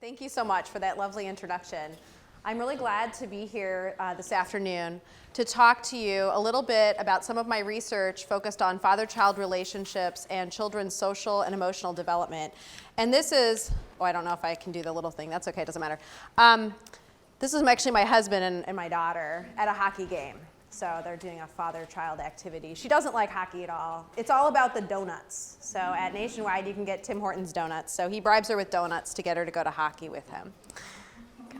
Thank you so much for that lovely introduction. I'm really glad to be here this afternoon to talk to you a little bit about some of my research focused on father-child relationships and children's social and emotional development. And this is, I don't know if I can do the little thing. That's okay, it doesn't matter. This is actually my husband and my daughter at a hockey game. So they're doing a father-child activity. She doesn't like hockey at all. It's all about the donuts. So at Nationwide, you can get Tim Hortons donuts. So he bribes her with donuts to get her to go to hockey with him. Okay.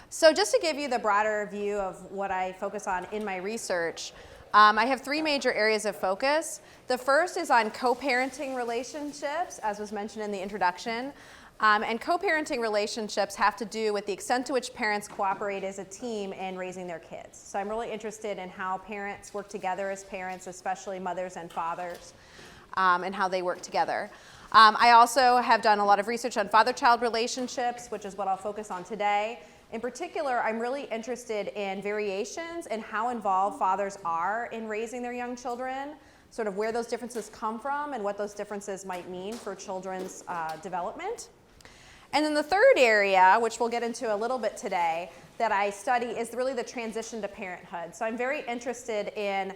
So just to give you the broader view of what I focus on in my research, I have three major areas of focus. The first is on co-parenting relationships, as was mentioned in the introduction. And co-parenting relationships have to do with the extent to which parents cooperate as a team in raising their kids. So I'm really interested in how parents work together as parents, especially mothers and fathers, and how they work together. I also have done a lot of research on father-child relationships, which is what I'll focus on today. In particular, I'm really interested in variations and how involved fathers are in raising their young children, sort of where those differences come from and what those differences might mean for children's development. And then the third area, which we'll get into a little bit today, that I study is really the transition to parenthood. So I'm very interested in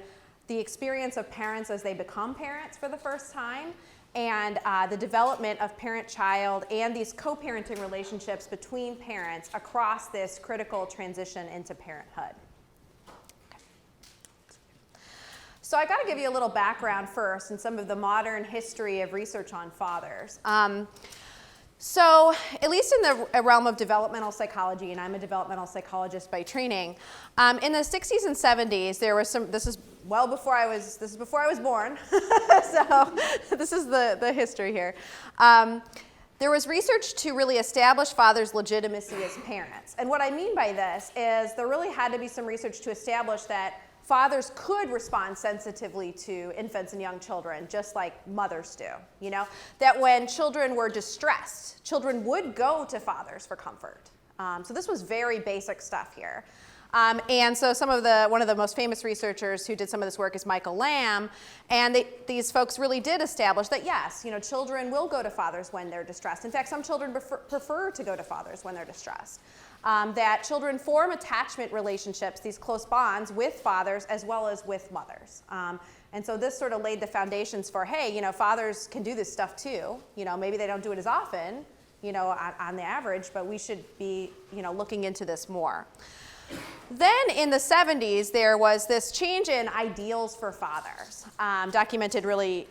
the experience of parents as they become parents for the first time, and the development of parent-child and these co-parenting relationships between parents across this critical transition into parenthood. So I got to give you a little background first in some of the modern history of research on fathers. So at least in the realm of developmental psychology, and I'm a developmental psychologist by training, in the 60s and 70s, there was some, this is before I was born, so this is the history here. There was research to really establish fathers' legitimacy as parents. And what I mean by this is there really had to be some research to establish that fathers could respond sensitively to infants and young children, just like mothers do, you know? That when children were distressed, children would go to fathers for comfort. So this was very basic stuff here. And so one of the most famous researchers who did some of this work is Michael Lamb, and these folks really did establish that yes, you know, children will go to fathers when they're distressed. In fact, some children prefer to go to fathers when they're distressed. That children form attachment relationships, these close bonds with fathers as well as with mothers. And so this sort of laid the foundations for, hey, you know, fathers can do this stuff too. You know, maybe they don't do it as often, you know, on the average, but we should be, you know, looking into this more. Then in the 70s, there was this change in ideals for fathers, documented really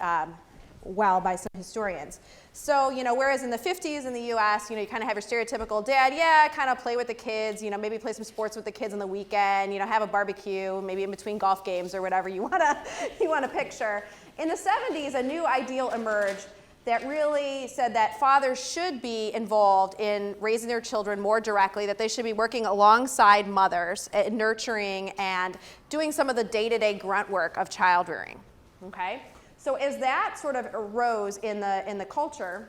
well by some historians. So, you know, whereas in the 50s in the US, you know, you kind of have your stereotypical dad, yeah, kind of play with the kids, you know, maybe play some sports with the kids on the weekend, you know, have a barbecue, maybe in between golf games or whatever you want to picture. In the 70s, a new ideal emerged that really said that fathers should be involved in raising their children more directly, that they should be working alongside mothers, nurturing and doing some of the day-to-day grunt work of child rearing, okay? So as that sort of arose in the culture,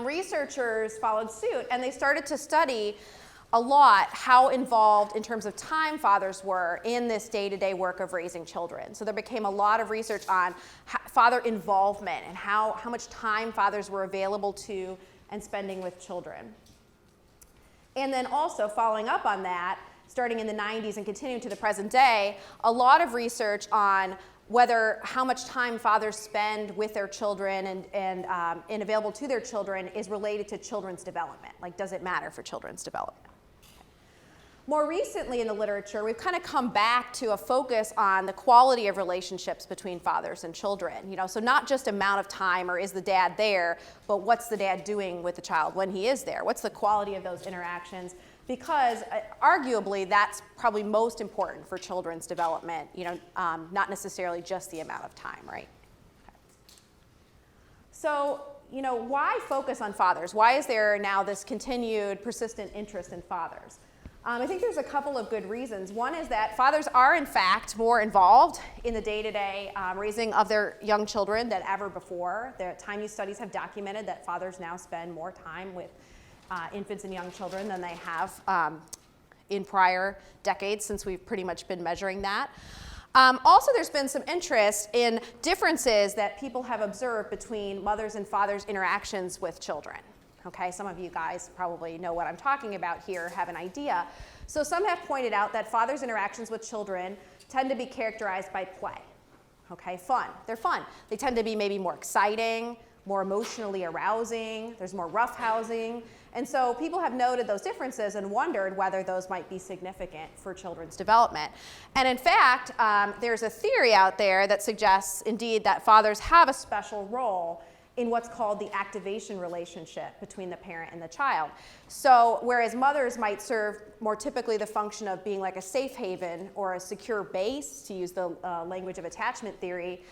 researchers followed suit, and they started to study a lot how involved in terms of time fathers were in this day-to-day work of raising children. So there became a lot of research on father involvement and how much time fathers were available to and spending with children. And then also following up on that, starting in the 90s and continuing to the present day, a lot of research on how much time fathers spend with their children and available to their children is related to children's development. Like, does it matter for children's development? More recently in the literature, we've kind of come back to a focus on the quality of relationships between fathers and children. You know, so not just amount of time or is the dad there, but what's the dad doing with the child when he is there? What's the quality of those interactions? Because arguably that's probably most important for children's development, you know, not necessarily just the amount of time, right? Okay. So, you know, why focus on fathers? Why is there now this continued persistent interest in fathers? I think there's a couple of good reasons. One is that fathers are, in fact, more involved in the day-to-day raising of their young children than ever before. The time use studies have documented that fathers now spend more time with infants and young children than they have in prior decades, since we've pretty much been measuring that. Also, there's been some interest in differences that people have observed between mothers and fathers' interactions with children. Okay, some of you guys probably know what I'm talking about here, have an idea. So some have pointed out that fathers' interactions with children tend to be characterized by play. Okay, fun. They're fun. They tend to be maybe more exciting, more emotionally arousing. There's more roughhousing. And so people have noted those differences and wondered whether those might be significant for children's development. And in fact, there's a theory out there that suggests indeed that fathers have a special role in what's called the activation relationship between the parent and the child. So whereas mothers might serve more typically the function of being like a safe haven or a secure base, to use the language of attachment theory,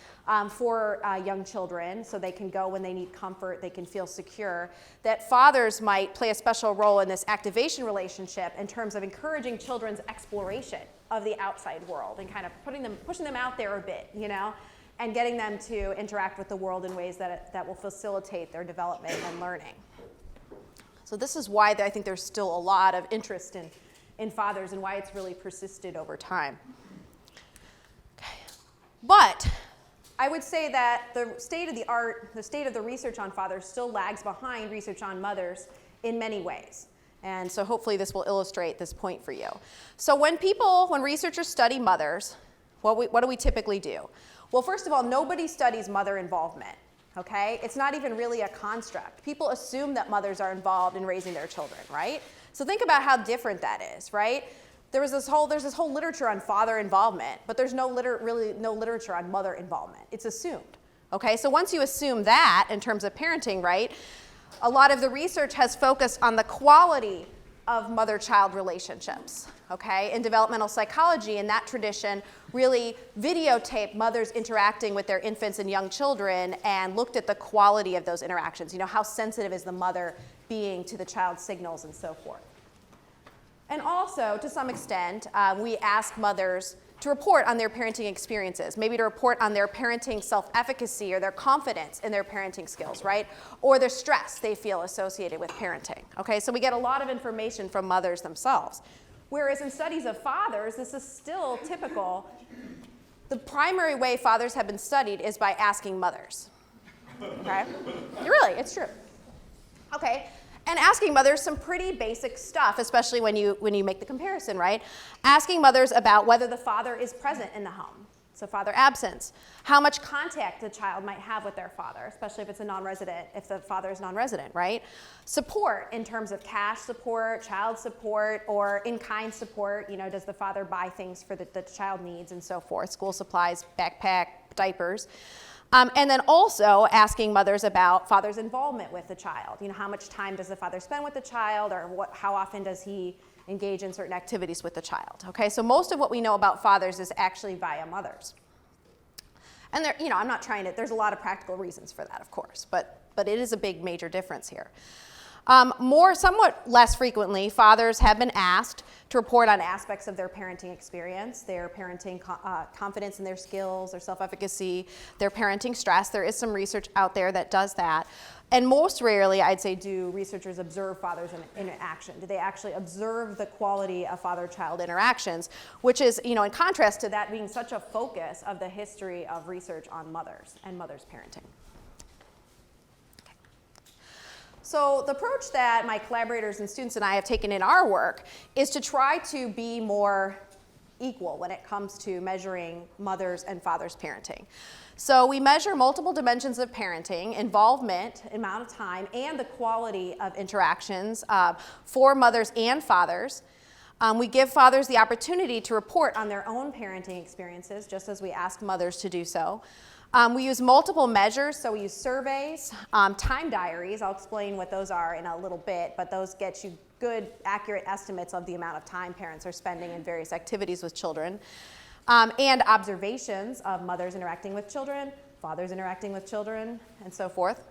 for young children, so they can go when they need comfort, they can feel secure, that fathers might play a special role in this activation relationship in terms of encouraging children's exploration of the outside world and kind of pushing them out there a bit, you know, and getting them to interact with the world in ways that will facilitate their development and learning. So this is why I think there's still a lot of interest in fathers and why it's really persisted over time. Okay. But I would say that the state of the art, the state of the research on fathers still lags behind research on mothers in many ways. And so hopefully this will illustrate this point for you. So when researchers study mothers, what do we typically do? Well, first of all, nobody studies mother involvement, okay? It's not even really a construct. People assume that mothers are involved in raising their children, right? So think about how different that is, right? There's this whole literature on father involvement, but there's really no literature on mother involvement. It's assumed, okay? So once you assume that in terms of parenting, right, a lot of the research has focused on the quality of mother-child relationships, okay? In developmental psychology, in that tradition, really videotaped mothers interacting with their infants and young children and looked at the quality of those interactions. You know, how sensitive is the mother being to the child's signals and so forth. And also, to some extent, we ask mothers to report on their parenting experiences, maybe to report on their parenting self-efficacy or their confidence in their parenting skills, right? Or the stress they feel associated with parenting, okay? So we get a lot of information from mothers themselves. Whereas in studies of fathers, this is still typical. The primary way fathers have been studied is by asking mothers, okay? Really, it's true. Okay. And asking mothers some pretty basic stuff, especially when you make the comparison, right? Asking mothers about whether the father is present in the home, so father absence, how much contact the child might have with their father, especially if it's a non-resident, if the father is non-resident, right? Support in terms of cash support, child support, or in-kind support. You know, does the father buy things for the child needs and so forth, school supplies, backpack, diapers. And then also asking mothers about father's involvement with the child. You know, how much time does the father spend with the child, or how often does he engage in certain activities with the child? Okay, so most of what we know about fathers is actually via mothers. And there, you know, I'm not trying to, there's a lot of practical reasons for that, of course, but it is a big major difference here. Somewhat less frequently, fathers have been asked to report on aspects of their parenting experience, their parenting confidence in their skills, their self-efficacy, their parenting stress. There is some research out there that does that. And most rarely, I'd say, do researchers observe fathers in action. Do they actually observe the quality of father-child interactions, which is, you know, in contrast to that being such a focus of the history of research on mothers and mothers' parenting. So the approach that my collaborators and students and I have taken in our work is to try to be more equal when it comes to measuring mothers' and fathers' parenting. So we measure multiple dimensions of parenting: involvement, amount of time, and the quality of interactions for mothers and fathers. We give fathers the opportunity to report on their own parenting experiences, just as we ask mothers to do so. We use multiple measures, so we use surveys, time diaries. I'll explain what those are in a little bit, but those get you good, accurate estimates of the amount of time parents are spending in various activities with children, and observations of mothers interacting with children, fathers interacting with children, and so forth.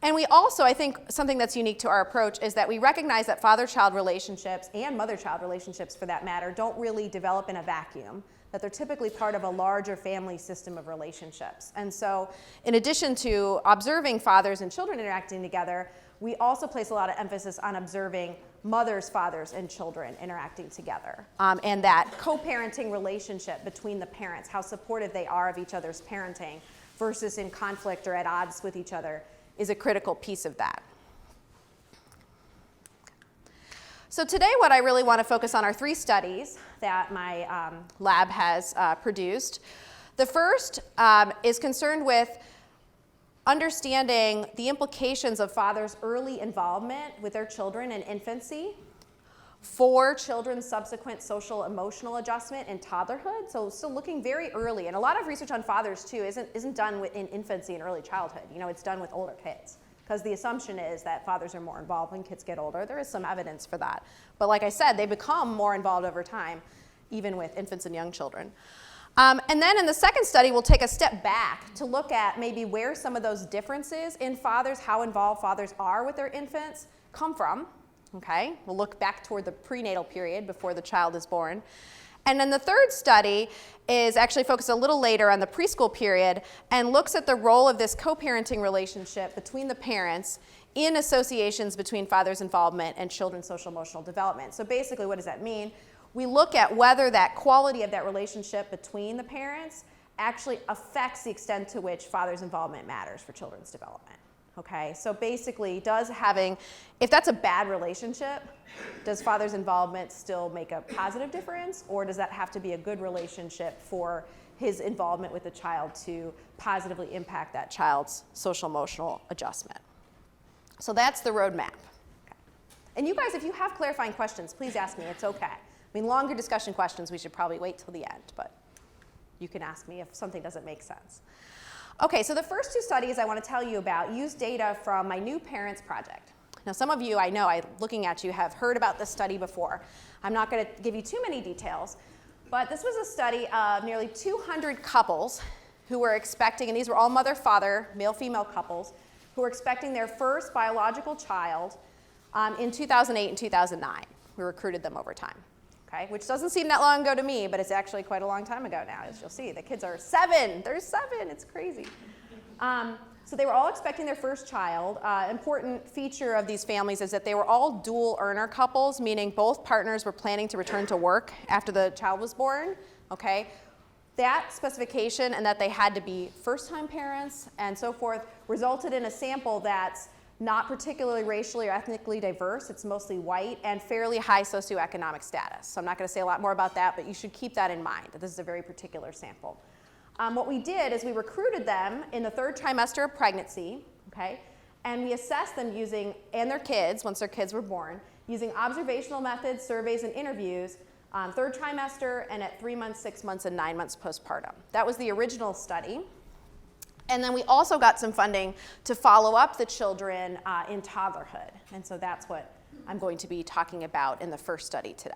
And we also, I think, something that's unique to our approach is that we recognize that father-child relationships, and mother-child relationships for that matter, don't really develop in a vacuum, that they're typically part of a larger family system of relationships. And so in addition to observing fathers and children interacting together, we also place a lot of emphasis on observing mothers, fathers, and children interacting together. And that co-parenting relationship between the parents, how supportive they are of each other's parenting versus in conflict or at odds with each other, is a critical piece of that. So today what I really want to focus on are 3 studies that my lab has produced. The first is concerned with understanding the implications of fathers' early involvement with their children in infancy for children's subsequent social emotional adjustment in toddlerhood. So still looking very early. And a lot of research on fathers too isn't done in infancy and early childhood. You know, it's done with older kids. Because the assumption is that fathers are more involved when kids get older. There is some evidence for that. But like I said, they become more involved over time, even with infants and young children. And then in the second study, we'll take a step back to look at maybe where some of those differences in fathers, how involved fathers are with their infants, come from. Okay? We'll look back toward the prenatal period before the child is born. And then the third study is actually focused a little later on the preschool period and looks at the role of this co-parenting relationship between the parents in associations between father's involvement and children's social emotional development. So basically, what does that mean? We look at whether that quality of that relationship between the parents actually affects the extent to which father's involvement matters for children's development. Okay, so basically, if that's a bad relationship, does father's involvement still make a positive difference, or does that have to be a good relationship for his involvement with the child to positively impact that child's social emotional adjustment? So that's the roadmap. Okay. And you guys, if you have clarifying questions, please ask me. It's okay. I mean, longer discussion questions, we should probably wait till the end, but you can ask me if something doesn't make sense. Okay, so the first 2 studies I want to tell you about use data from my New Parents Project. Now, some of you, I know, looking at you, have heard about this study before. I'm not going to give you too many details, but this was a study of nearly 200 couples who were expecting, and these were all mother-father, male-female couples, who were expecting their first biological child in 2008 and 2009. We recruited them over time. Okay, which doesn't seem that long ago to me, but it's actually quite a long time ago now, as you'll see. The kids are 7. They're 7. It's crazy. So they were all expecting their first child. Important feature of these families is that they were all dual earner couples, meaning both partners were planning to return to work after the child was born. Okay, that specification and that they had to be first-time parents and so forth resulted in a sample that's not particularly racially or ethnically diverse. It's mostly white and fairly high socioeconomic status. So I'm not going to say a lot more about that, but you should keep that in mind, that this is a very particular sample. What we did is we recruited them in the 3rd trimester of pregnancy, okay, and we assessed them and their kids, once their kids were born, using observational methods, surveys, and interviews, 3rd trimester and at 3 months, 6 months, and 9 months postpartum. That was the original study. And then we also got some funding to follow up the children in toddlerhood. And so that's what I'm going to be talking about in the first study today.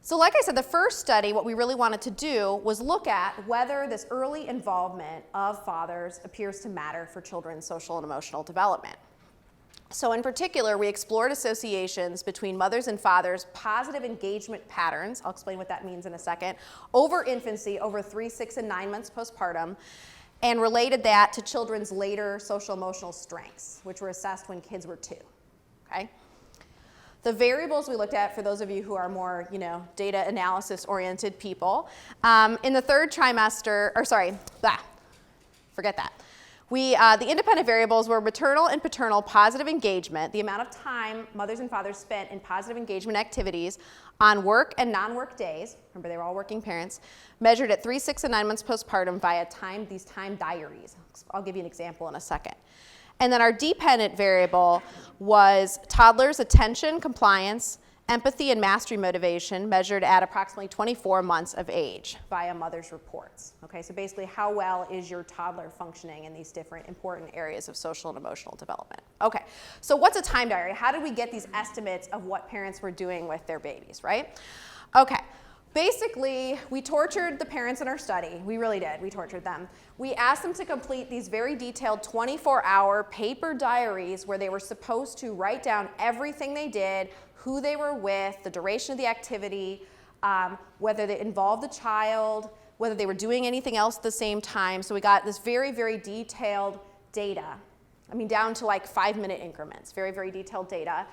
So like I said, the first study, what we really wanted to do was look at whether this early involvement of fathers appears to matter for children's social and emotional development. So in particular, we explored associations between mothers and fathers' positive engagement patterns, I'll explain what that means in a second, over infancy, over 3, 6, and 9 months postpartum, and related that to children's later social emotional strengths, which were assessed when kids were 2. Okay? The variables we looked at, for those of you who are more, data analysis oriented people, in the 3rd trimester, forget that. The independent variables were maternal and paternal positive engagement, the amount of time mothers and fathers spent in positive engagement activities on work and non-work days. Remember, they were all working parents, measured at 3, 6, and 9 months postpartum via these time diaries. I'll give you an example in a second. And then our dependent variable was toddlers' attention, compliance, empathy, and mastery motivation measured at approximately 24 months of age via mother's reports. Okay, so basically, how well is your toddler functioning in these different important areas of social and emotional development? Okay, so what's a time diary? How did we get these estimates of what parents were doing with their babies, right? Okay, basically, we tortured the parents in our study. We really did. We tortured them. We asked them to complete these very detailed 24-hour paper diaries where they were supposed to write down everything they did, who they were with, the duration of the activity, whether they involved the child, whether they were doing anything else at the same time. So we got this very, very detailed data. I mean, down to like 5-minute increments, very, very detailed data.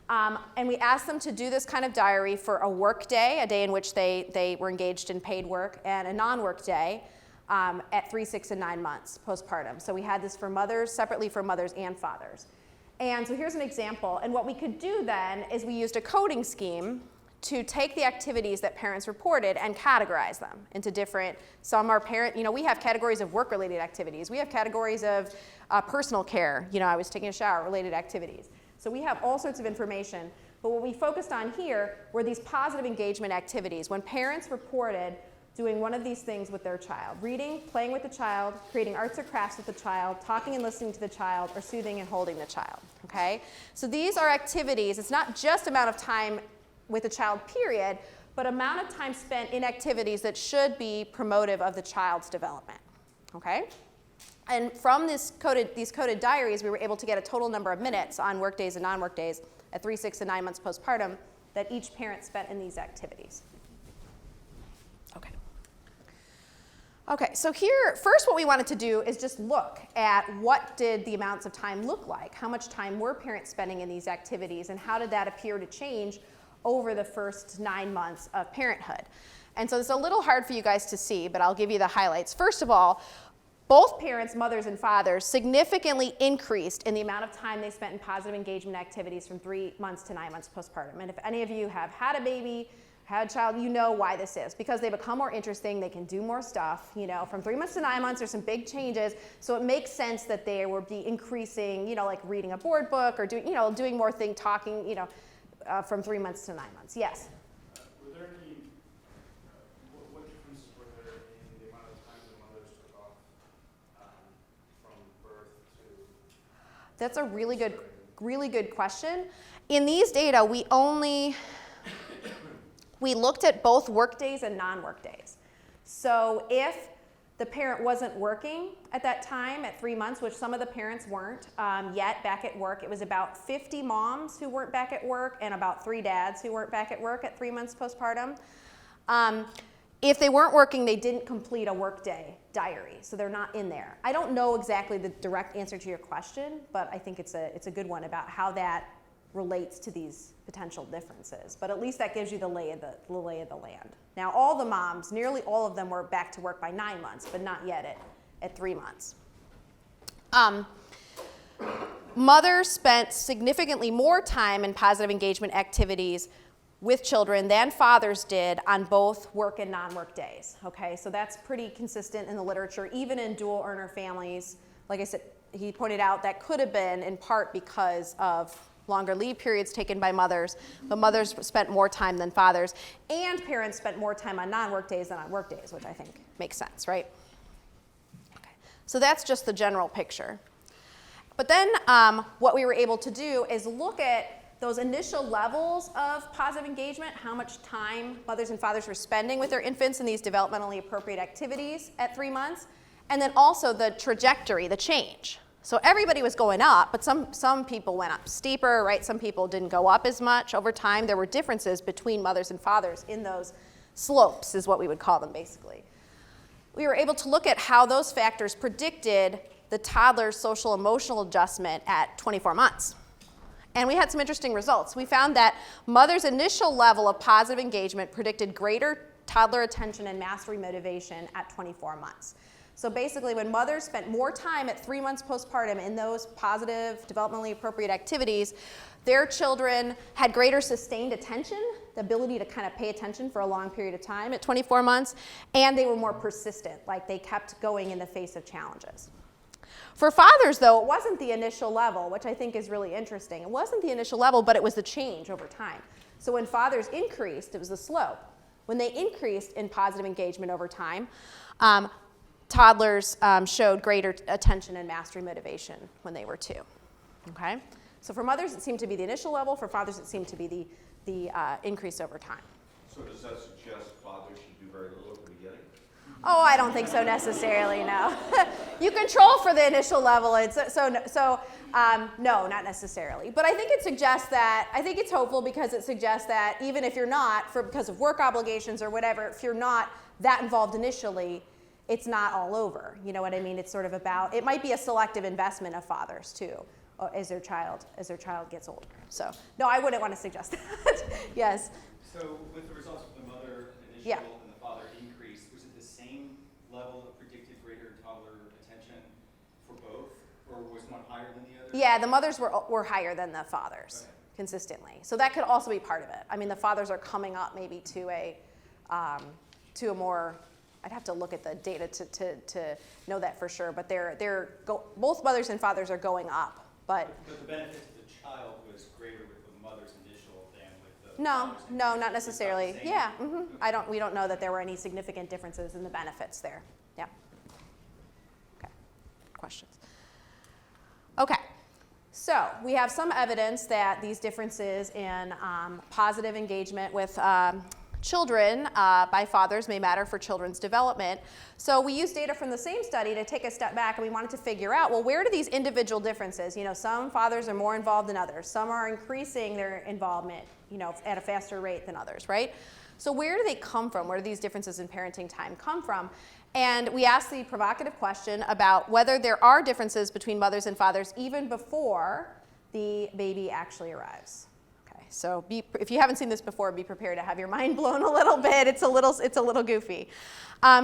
And we asked them to do this kind of diary for a work day, a day in which they were engaged in paid work, and a non-work day. at 3, 6, and 9 months postpartum. So we had this for mothers, separately for mothers and fathers. And so here's an example. And what we could do then is we used a coding scheme to take the activities that parents reported and categorize them into different, some are parent, we have categories of work-related activities. We have categories of personal care, I was taking a shower, related activities. So we have all sorts of information. But what we focused on here were these positive engagement activities. When parents reported doing one of these things with their child, reading, playing with the child, creating arts or crafts with the child, talking and listening to the child, or soothing and holding the child, okay? So these are activities, it's not just amount of time with the child, period, but amount of time spent in activities that should be promotive of the child's development, okay? And from these coded diaries, we were able to get a total number of minutes on work days and non-work days at 3, 6, and 9 months postpartum that each parent spent in these activities. Okay. Okay, so here, first what we wanted to do is just look at what did the amounts of time look like? How much time were parents spending in these activities, and how did that appear to change over the first 9 months of parenthood? And so it's a little hard for you guys to see, but I'll give you the highlights. First of all, both parents, mothers and fathers, significantly increased in the amount of time they spent in positive engagement activities from 3 months to 9 months postpartum. And if any of you have had a baby, had a child, you know why this is. Because they become more interesting, they can do more stuff. From 3 months to 9 months, there's some big changes. So it makes sense that they would be increasing, like reading a board book or doing more talking, from 3 months to 9 months. Yes? Were there any, what differences were there in the amount of time the mothers took off from birth to? That's a really good question. In these data, we looked at both work days and non-work days. So if the parent wasn't working at that time at 3 months, which some of the parents weren't yet back at work. It was about 50 moms who weren't back at work and about 3 dads who weren't back at work at 3 months postpartum. If they weren't working, they didn't complete a workday diary, so they're not in there. I don't know exactly the direct answer to your question, but I think it's a good one about how that relates to these potential differences. But at least that gives you the lay of the land. Now, all the moms, nearly all of them were back to work by 9 months, but not yet at 3 months. Mothers spent significantly more time in positive engagement activities with children than fathers did on both work and non-work days. Okay, so that's pretty consistent in the literature, even in dual earner families. Like I said, he pointed out that could have been in part because of longer leave periods taken by mothers, but mothers spent more time than fathers, and parents spent more time on non-work days than on work days, which I think makes sense, right? Okay. So that's just the general picture. But then what we were able to do is look at those initial levels of positive engagement, how much time mothers and fathers were spending with their infants in these developmentally appropriate activities at 3 months, and then also the trajectory, the change. So everybody was going up, but some people went up steeper, right? Some people didn't go up as much over time. There were differences between mothers and fathers in those slopes, is what we would call them, basically. We were able to look at how those factors predicted the toddler's social emotional adjustment at 24 months. And we had some interesting results. We found that mother's initial level of positive engagement predicted greater toddler attention and mastery motivation at 24 months. So basically, when mothers spent more time at 3 months postpartum in those positive, developmentally appropriate activities, their children had greater sustained attention, the ability to kind of pay attention for a long period of time at 24 months, and they were more persistent, like they kept going in the face of challenges. For fathers, though, it wasn't the initial level, which I think is really interesting. It wasn't the initial level, but it was the change over time. So when fathers increased, it was the slope. When they increased in positive engagement over time, toddlers showed greater attention and mastery motivation when they were 2. Okay? So for mothers, it seemed to be the initial level. For fathers, it seemed to be the increase over time. So does that suggest fathers should do very little at the beginning? Oh, I don't think so necessarily, no. You control for the initial level, no, not necessarily. But I think it suggests that, I think it's hopeful because it suggests that even if you're not, because of work obligations or whatever, if you're not that involved initially, it's not all over. You know what I mean? It's sort of about, it might be a selective investment of fathers too, as their child gets older. So, no, I wouldn't want to suggest that. Yes? So with the results of the mother initial Yeah. and the father increase, was it the same level that predicted greater toddler attention for both, or was one higher than the other? Yeah, the mothers were higher than the fathers, Okay. consistently. So that could also be part of it. I mean, the fathers are coming up maybe to a more, I'd have to look at the data to know that for sure, but both mothers and fathers are going up. But the benefit to the child was greater with the mother's initial than with the no, father's no, initial. not necessarily. It's about the same? Yeah, Okay. we don't know that there were any significant differences in the benefits there. Yeah. Okay. Questions? Okay. So we have some evidence that these differences in positive engagement with children by fathers may matter for children's development. So we used data from the same study to take a step back, and we wanted to figure out, well, where do these individual differences, some fathers are more involved than others, some are increasing their involvement, at a faster rate than others, right? So where do they come from? Where do these differences in parenting time come from? And we asked the provocative question about whether there are differences between mothers and fathers even before the baby actually arrives. So if you haven't seen this before, be prepared to have your mind blown a little bit. It's a little goofy.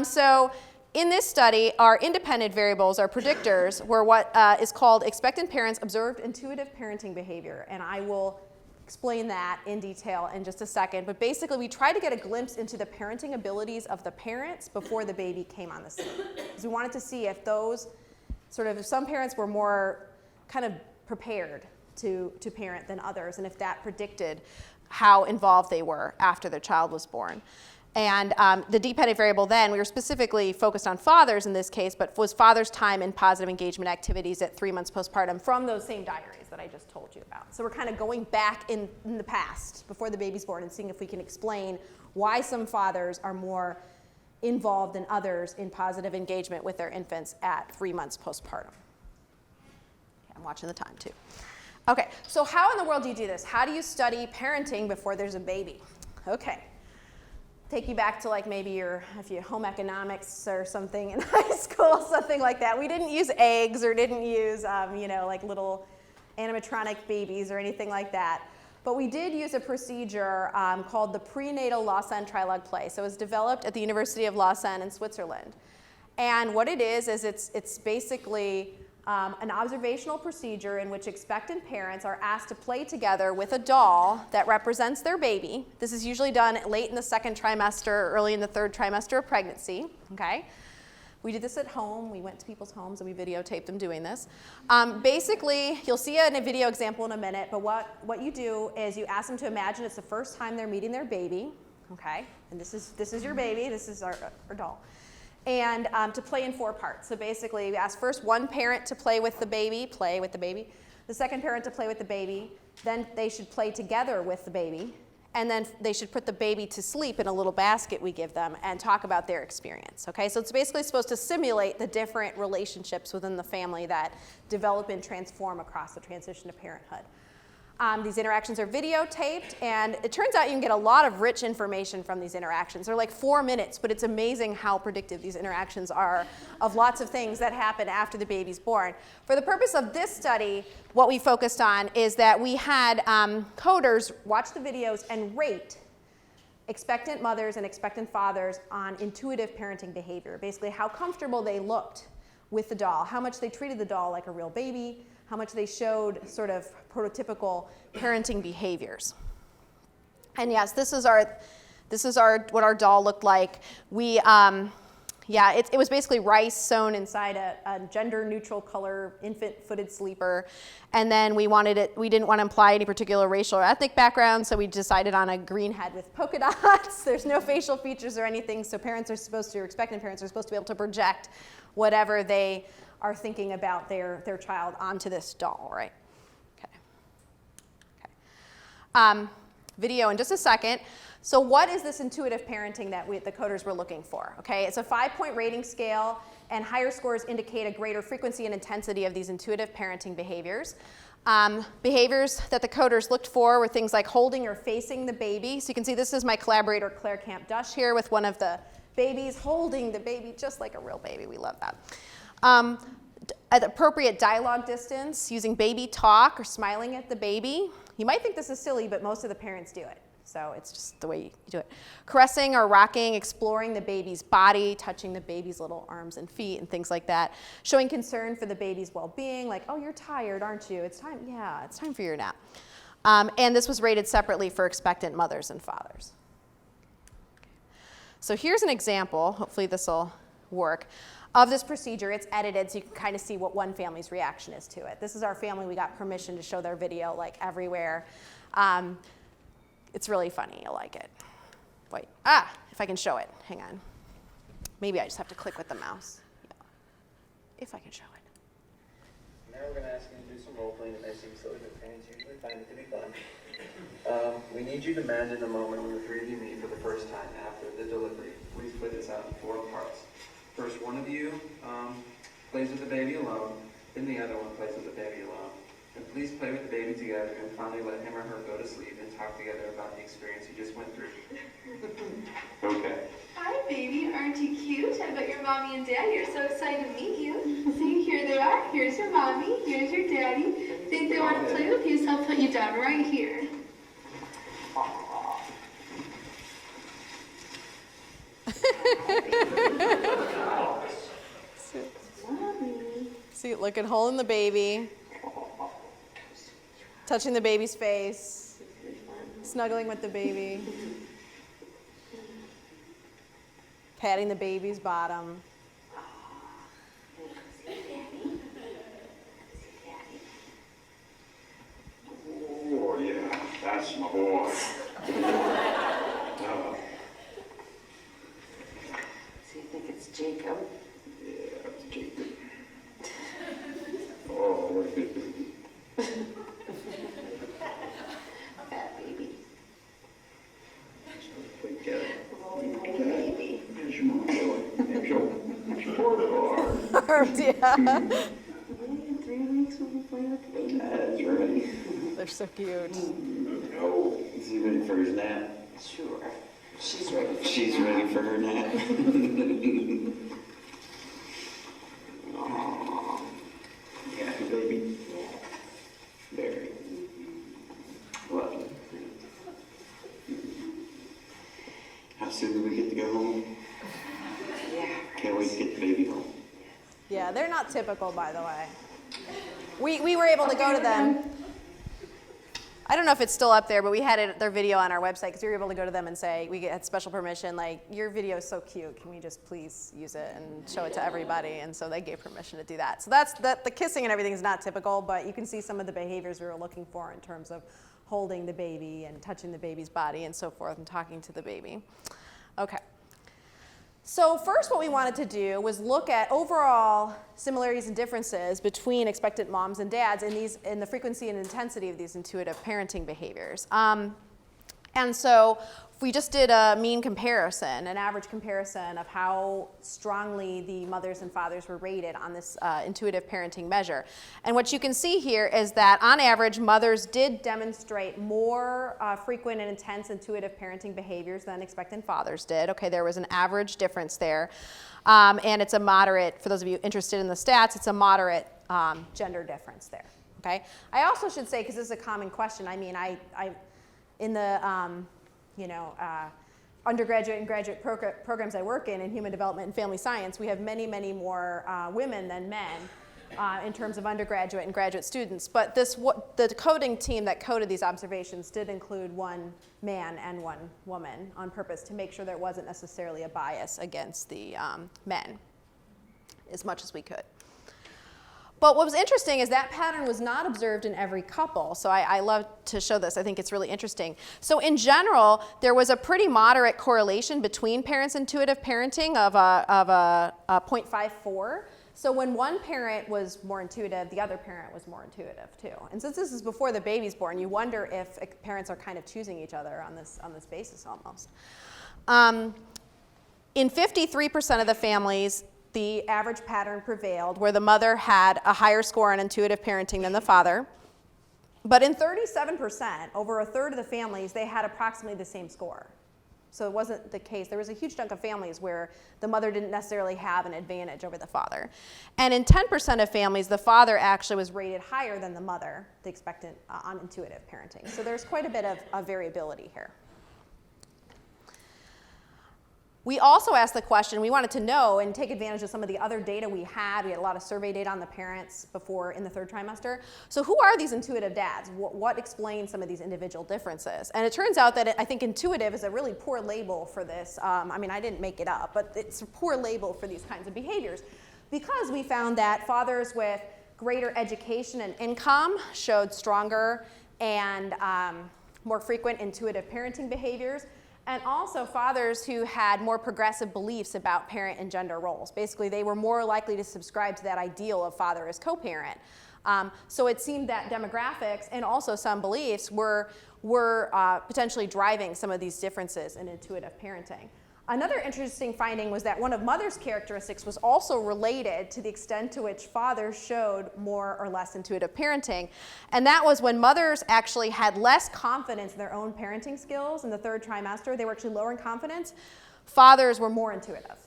So in this study, our independent variables, our predictors, were what is called expectant parents observed intuitive parenting behavior. And I will explain that in detail in just a second. But basically, we tried to get a glimpse into the parenting abilities of the parents before the baby came on the scene. Because we wanted to see if if some parents were more kind of prepared to parent than others, and if that predicted how involved they were after their child was born. And the dependent variable then, we were specifically focused on fathers in this case, but was fathers' time in positive engagement activities at 3 months postpartum from those same diaries that I just told you about. So we're kind of going back in the past, before the baby's born, and seeing if we can explain why some fathers are more involved than others in positive engagement with their infants at 3 months postpartum. Okay, I'm watching the time too. Okay, so how in the world do you do this? How do you study parenting before there's a baby? Okay, take you back to maybe if you home economics or something in high school, something like that. We didn't use eggs or didn't use, little animatronic babies or anything like that. But we did use a procedure called the prenatal Lausanne trilog play. So it was developed at the University of Lausanne in Switzerland. And what it is it's basically an observational procedure in which expectant parents are asked to play together with a doll that represents their baby. This is usually done late in the second trimester, early in the third trimester of pregnancy, okay? We did this at home. We went to people's homes and we videotaped them doing this. Basically, you'll see a video example in a minute, but what you do is you ask them to imagine it's the first time they're meeting their baby, okay? And this is your baby, this is our doll. And to play in 4 parts. So basically, we ask first one parent to play with the baby, the second parent to play with the baby, then they should play together with the baby, and then they should put the baby to sleep in a little basket we give them and talk about their experience, okay? So it's basically supposed to simulate the different relationships within the family that develop and transform across the transition to parenthood. These interactions are videotaped, and it turns out you can get a lot of rich information from these interactions. They're like 4 minutes, but it's amazing how predictive these interactions are of lots of things that happen after the baby's born. For the purpose of this study, what we focused on is that we had coders watch the videos and rate expectant mothers and expectant fathers on intuitive parenting behavior, basically how comfortable they looked with the doll, how much they treated the doll like a real baby, how much they showed sort of prototypical parenting behaviors. And yes, this is what our doll looked like. We, it was basically rice sewn inside a gender-neutral color infant footed sleeper. And then we didn't want to imply any particular racial or ethnic background, so we decided on a green head with polka dots. There's no facial features or anything, so expectant parents are supposed to be able to project whatever they are thinking about their child onto this doll, right? Okay. Video in just a second. So what is this intuitive parenting that the coders were looking for? Okay, it's a 5-point rating scale, and higher scores indicate a greater frequency and intensity of these intuitive parenting behaviors. Behaviors that the coders looked for were things like holding or facing the baby. So you can see this is my collaborator Claire Camp-Dush here with one of the babies holding the baby just like a real baby. We love that. At appropriate dialogue distance, using baby talk or smiling at the baby. You might think this is silly, but most of the parents do it. So it's just the way you do it. Caressing or rocking, exploring the baby's body, touching the baby's little arms and feet and things like that. Showing concern for the baby's well-being, like, oh, you're tired, aren't you? It's time, yeah, it's time for your nap. And this was rated separately for expectant mothers and fathers. So here's an example, hopefully this will work, of this procedure. It's edited so you can kind of see what one family's reaction is to it. This is our family. We got permission to show their video like everywhere. It's really funny. You'll like it. Wait, if I can show it. Hang on. Maybe I just have to click with the mouse. Yeah. If I can show it. Now we're going to ask you to do some role playing. It may seem silly, but parents usually find it to be fun. We need you to imagine the moment when the three of you meet for the first time after the delivery. Please split this out in 4 parts. First, one of you plays with the baby alone, then the other one plays with the baby alone. And please play with the baby together and finally let him or her go to sleep and talk together about the experience you just went through. Okay. Hi, baby. Aren't you cute? I bet your mommy and daddy are so excited to meet you. See, here they are. Here's your mommy. Here's your daddy. Think they want to play with you, so I'll put you down right here. See, look at holding the baby, touching the baby's face, snuggling with the baby, patting the baby's bottom. Oh, yeah, that's my boy. So you think it's Jacob? Yeah, it's Jacob. Oh, what a good baby. Fat baby. Quick, get it. Baby. Here's your mom, boy. Here's your boy. Yeah. In 3 weeks we'll be playing with the baby. That's right. They're so cute. Oh, is he ready for his nap? Sure. She's ready for She's that. ready for her nap. Aww. You happy, baby? Yeah. Very. Lovely. How soon do we get to go home? Yeah. Can't wait to get the baby home. Yeah, they're not typical, by the way. We were able to go to them. I don't know if it's still up there, but we had their video on our website because we were able to go to them and say, we had special permission, like, your video is so cute, can we just please use it and show it to everybody? And so they gave permission to do that. So the kissing and everything is not typical, but you can see some of the behaviors we were looking for in terms of holding the baby and touching the baby's body and so forth and talking to the baby. Okay. So first what we wanted to do was look at overall similarities and differences between expectant moms and dads in the frequency and intensity of these intuitive parenting behaviors. And so we just did a mean comparison, an average comparison of how strongly the mothers and fathers were rated on this intuitive parenting measure. And what you can see here is that on average, mothers did demonstrate more frequent and intense intuitive parenting behaviors than expectant fathers did. Okay, there was an average difference there. And it's a moderate, for those of you interested in the stats, it's a moderate gender difference there. Okay. I also should say, because this is a common question, I mean, I in the undergraduate and graduate programs I work in human development and family science, we have many, many more women than men in terms of undergraduate and graduate students. But the coding team that coded these observations did include 1 man and 1 woman on purpose to make sure there wasn't necessarily a bias against the men as much as we could. But what was interesting is that pattern was not observed in every couple. So I love to show this. I think it's really interesting. So in general, there was a pretty moderate correlation between parents' intuitive parenting of a 0.54. So when one parent was more intuitive, the other parent was more intuitive too. And since this is before the baby's born, you wonder if parents are kind of choosing each other on this basis almost. In 53% of the families, the average pattern prevailed where the mother had a higher score on intuitive parenting than the father. But in 37%, over a third of the families, they had approximately the same score. So it wasn't the case. There was a huge chunk of families where the mother didn't necessarily have an advantage over the father. And in 10% of families, the father actually was rated higher than the mother, the expectant on intuitive parenting. So there's quite a bit of variability here. We also asked the question, we wanted to know and take advantage of some of the other data we had. We had a lot of survey data on the parents before in the third trimester. So who are these intuitive dads? What explains some of these individual differences? And it turns out that I think intuitive is a really poor label for this. I mean, I didn't make it up, but it's a poor label for these kinds of behaviors because we found that fathers with greater education and income showed stronger and more frequent intuitive parenting behaviors. And also fathers who had more progressive beliefs about parent and gender roles. Basically, they were more likely to subscribe to that ideal of father as co-parent. So it seemed that demographics and also some beliefs were potentially driving some of these differences in intuitive parenting. Another interesting finding was that one of mother's characteristics was also related to the extent to which fathers showed more or less intuitive parenting. And that was when mothers actually had less confidence in their own parenting skills in the third trimester, they were actually lower in confidence, fathers were more intuitive.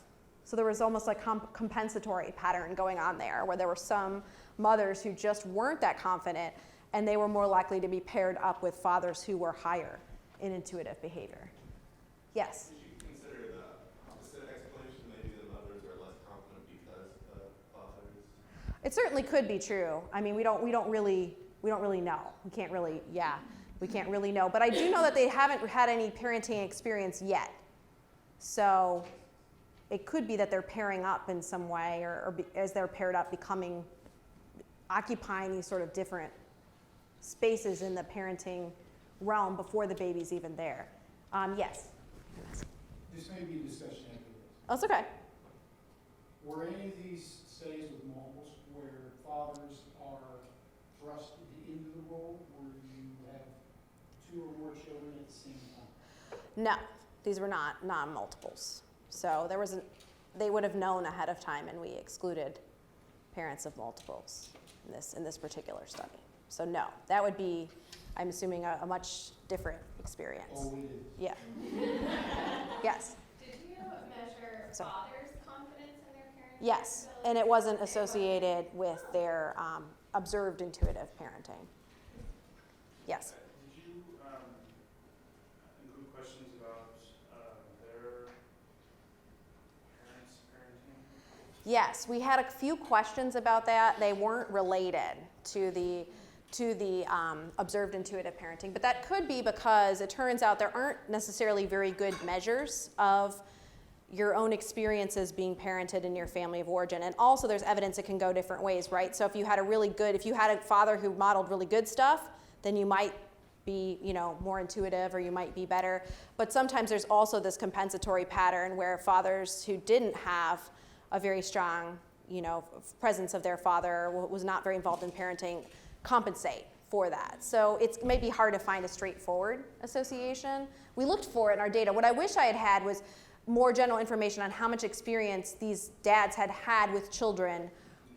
So there was almost a compensatory pattern going on there where there were some mothers who just weren't that confident and they were more likely to be paired up with fathers who were higher in intuitive behavior. Yes? It certainly could be true. I mean, we don't really know. We can't really know. But I do know that they haven't had any parenting experience yet. So it could be that they're pairing up in some way, or as they're paired up, occupying these sort of different spaces in the parenting realm before the baby's even there. Yes. This may be a discussion after this. Oh, it's okay. Were any of these studies with multiples where fathers are thrust into the role where you have two or more children at the same time? No, these were not non-multiples. So they would have known ahead of time, and we excluded parents of multiples in this particular study. So no, that would be, I'm assuming, a much different experience. Oh, we did. Yeah. Yes. Did you measure Sorry. fathers' confidence in their parenting? Yes, and it wasn't associated with their observed intuitive parenting. Yes. Did you include questions about their parents' parenting? Yes, we had a few questions about that. They weren't related to the observed intuitive parenting, but that could be because it turns out there aren't necessarily very good measures of your own experiences being parented in your family of origin. And also there's evidence it can go different ways, right? So if you had a father who modeled really good stuff, then you might be, more intuitive, or you might be better. But sometimes there's also this compensatory pattern where fathers who didn't have a very strong, presence of their father, was not very involved in parenting, compensate for that. So it's maybe hard to find a straightforward association. We looked for it in our data. What I wish I had had was more general information on how much experience these dads had with children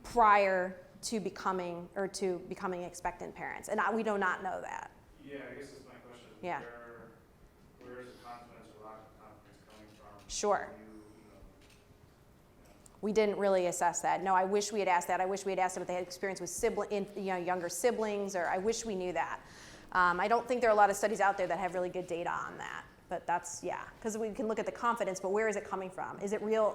prior to becoming expectant parents. And we do not know that. Yeah, I guess that's my question. Yeah. Where is the confidence or lack of confidence coming from? Sure. We didn't really assess that. No, I wish we had asked that. I wish we had asked them if they had experience with younger siblings, or I wish we knew that. I don't think there are a lot of studies out there that have really good data on that. But because we can look at the confidence, but where is it coming from? Is it real,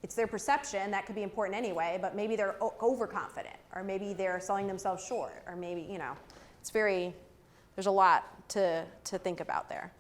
it's their perception, that could be important anyway, but maybe they're overconfident, or maybe they're selling themselves short, or maybe, there's a lot to think about there.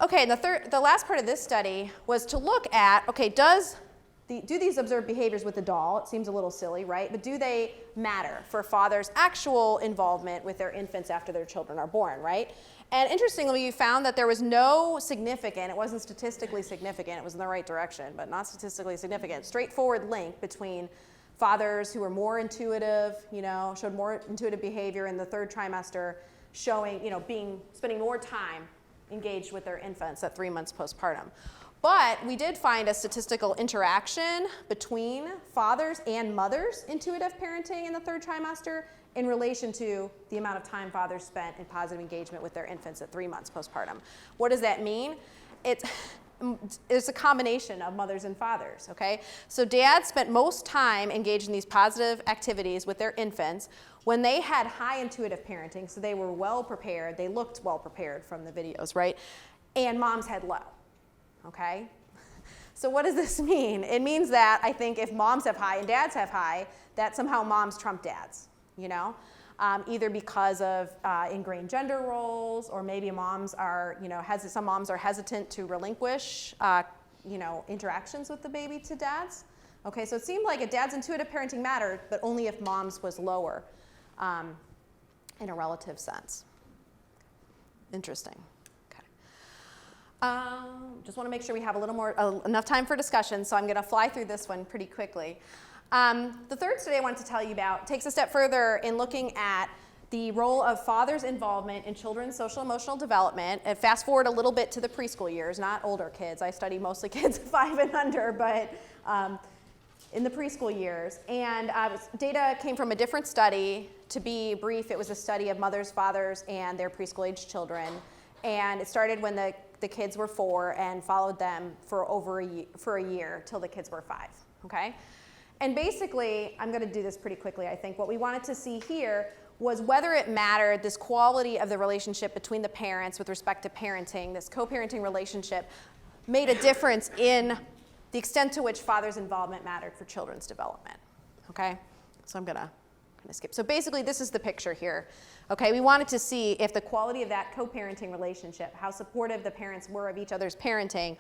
Okay, and the last part of this study was to look at, do these observed behaviors with the doll, it seems a little silly, right? But do they matter for fathers' actual involvement with their infants after their children are born, right? And interestingly, we found that there was no significant, it wasn't statistically significant, it was in the right direction, but not statistically significant, straightforward link between fathers who were more intuitive, showed more intuitive behavior in the third trimester, showing, spending more time engaged with their infants at 3 months postpartum. But we did find a statistical interaction between fathers and mothers' intuitive parenting in the third trimester in relation to the amount of time fathers spent in positive engagement with their infants at 3 months postpartum. What does that mean? It's a combination of mothers and fathers, okay? So dads spent most time engaged in these positive activities with their infants when they had high intuitive parenting, so they were well prepared, they looked well prepared from the videos, right? And moms had low. okay? So what does this mean? It means that I think if moms have high and dads have high, that somehow moms trump dads, you know? Either because of ingrained gender roles, or maybe moms are, some moms are hesitant to relinquish, interactions with the baby to dads. Okay, so it seemed like a dad's intuitive parenting mattered, but only if mom's was lower in a relative sense. Interesting. Okay. Just want to make sure we have a little more, enough time for discussion, so I'm going to fly through this one pretty quickly. The third study I wanted to tell you about takes a step further in looking at the role of fathers' involvement in children's social emotional development. And fast forward a little bit to the preschool years, not older kids. I study mostly kids 5 and under, but in the preschool years. And data came from a different study. To be brief, it was a study of mothers, fathers, and their preschool-age children. And it started when the kids were 4 and followed them for a year till the kids were 5, okay? And basically, I'm going to do this pretty quickly, I think. What we wanted to see here was whether it mattered, this quality of the relationship between the parents with respect to parenting, this co-parenting relationship, made a difference in the extent to which father's involvement mattered for children's development, okay? So I'm going to skip. So basically, this is the picture here, okay? We wanted to see if the quality of that co-parenting relationship, how supportive the parents were of each other's parenting,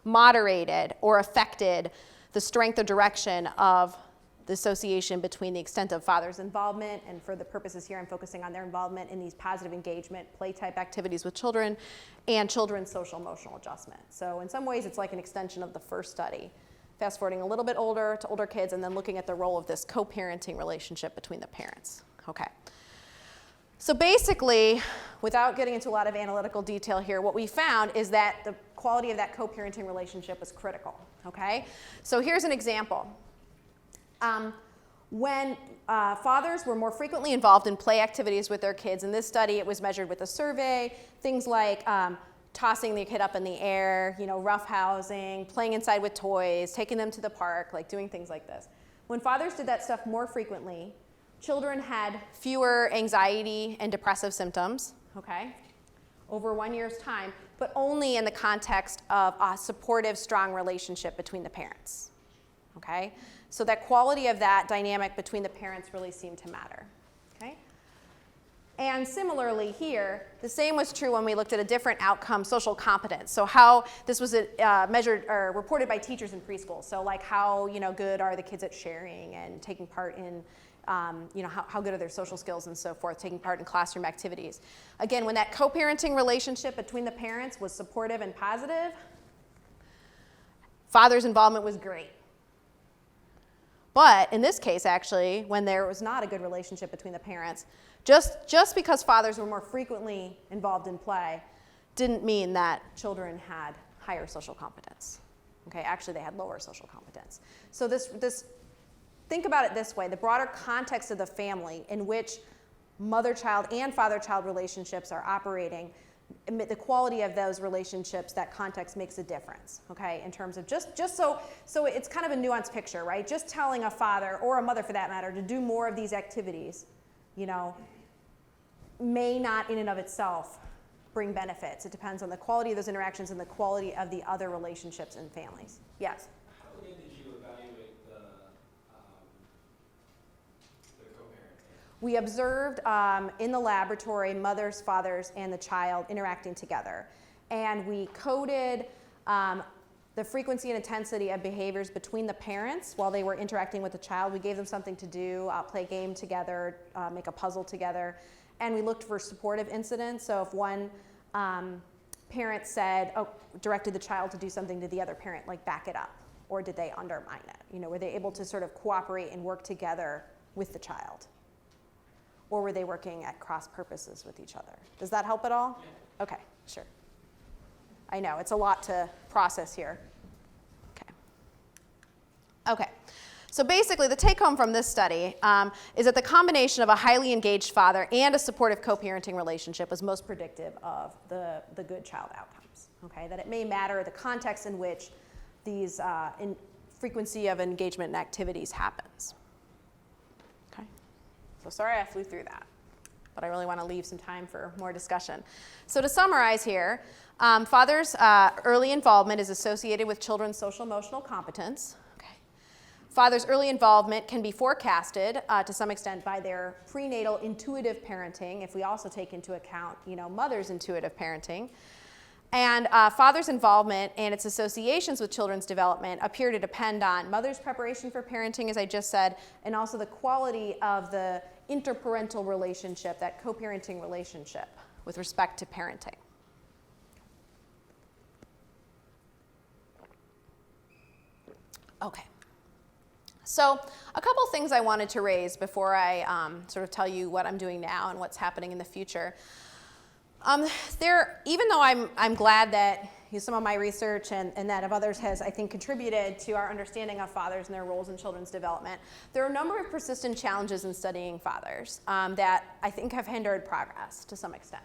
moderated or affected the strength or direction of the association between the extent of father's involvement, and for the purposes here, I'm focusing on their involvement in these positive engagement, play-type activities with children, and children's social-emotional adjustment. So in some ways, it's like an extension of the first study, fast-forwarding a little bit older to older kids, and then looking at the role of this co-parenting relationship between the parents. Okay. So basically, without getting into a lot of analytical detail here, what we found is that the quality of that co-parenting relationship was critical, okay? So here's an example. When fathers were more frequently involved in play activities with their kids, in this study it was measured with a survey, things like tossing the kid up in the air, roughhousing, playing inside with toys, taking them to the park, like doing things like this. When fathers did that stuff more frequently, children had fewer anxiety and depressive symptoms, okay, over 1 year's time, but only in the context of a supportive, strong relationship between the parents, okay? So that quality of that dynamic between the parents really seemed to matter, okay? And similarly here, the same was true when we looked at a different outcome, social competence. So how this was measured or reported by teachers in preschool. So like how good are the kids at sharing and taking part in, how good are their social skills and so forth, taking part in classroom activities. Again, when that co-parenting relationship between the parents was supportive and positive, father's involvement was great. But in this case, actually, when there was not a good relationship between the parents, just because fathers were more frequently involved in play didn't mean that children had higher social competence. Okay, actually they had lower social competence. So think about it this way, the broader context of the family in which mother-child and father-child relationships are operating, the quality of those relationships, that context makes a difference, okay, in terms of just so it's kind of a nuanced picture, right? Just telling a father, or a mother for that matter, to do more of these activities, may not in and of itself bring benefits. It depends on the quality of those interactions and the quality of the other relationships in families. Yes? How again did you evaluate the co-parenting? We observed in the laboratory mothers, fathers, and the child interacting together. And we coded the frequency and intensity of behaviors between the parents while they were interacting with the child. We gave them something to do, play a game together, make a puzzle together. And we looked for supportive incidents. So if one parent directed the child to do something to the other parent, like back it up, or did they undermine it? Were they able to sort of cooperate and work together with the child? Or were they working at cross purposes with each other? Does that help at all? Yeah. Okay, sure. I know, it's a lot to process here. Okay, so basically the take home from this study is that the combination of a highly engaged father and a supportive co-parenting relationship was most predictive of the good child outcomes. Okay, that it may matter the context in which these frequency of engagement and activities happens. Okay, so sorry I flew through that. but I really want to leave some time for more discussion. So to summarize here, fathers' early involvement is associated with children's social-emotional competence. Fathers' early involvement can be forecasted to some extent by their prenatal intuitive parenting, if we also take into account, mother's intuitive parenting. And father's involvement and its associations with children's development appear to depend on mother's preparation for parenting, as I just said, and also the quality of the interparental relationship, that co-parenting relationship with respect to parenting. Okay. So a couple things I wanted to raise before I sort of tell you what I'm doing now and what's happening in the future. Even though I'm glad that some of my research and that of others has, I think, contributed to our understanding of fathers and their roles in children's development, there are a number of persistent challenges in studying fathers that I think have hindered progress to some extent.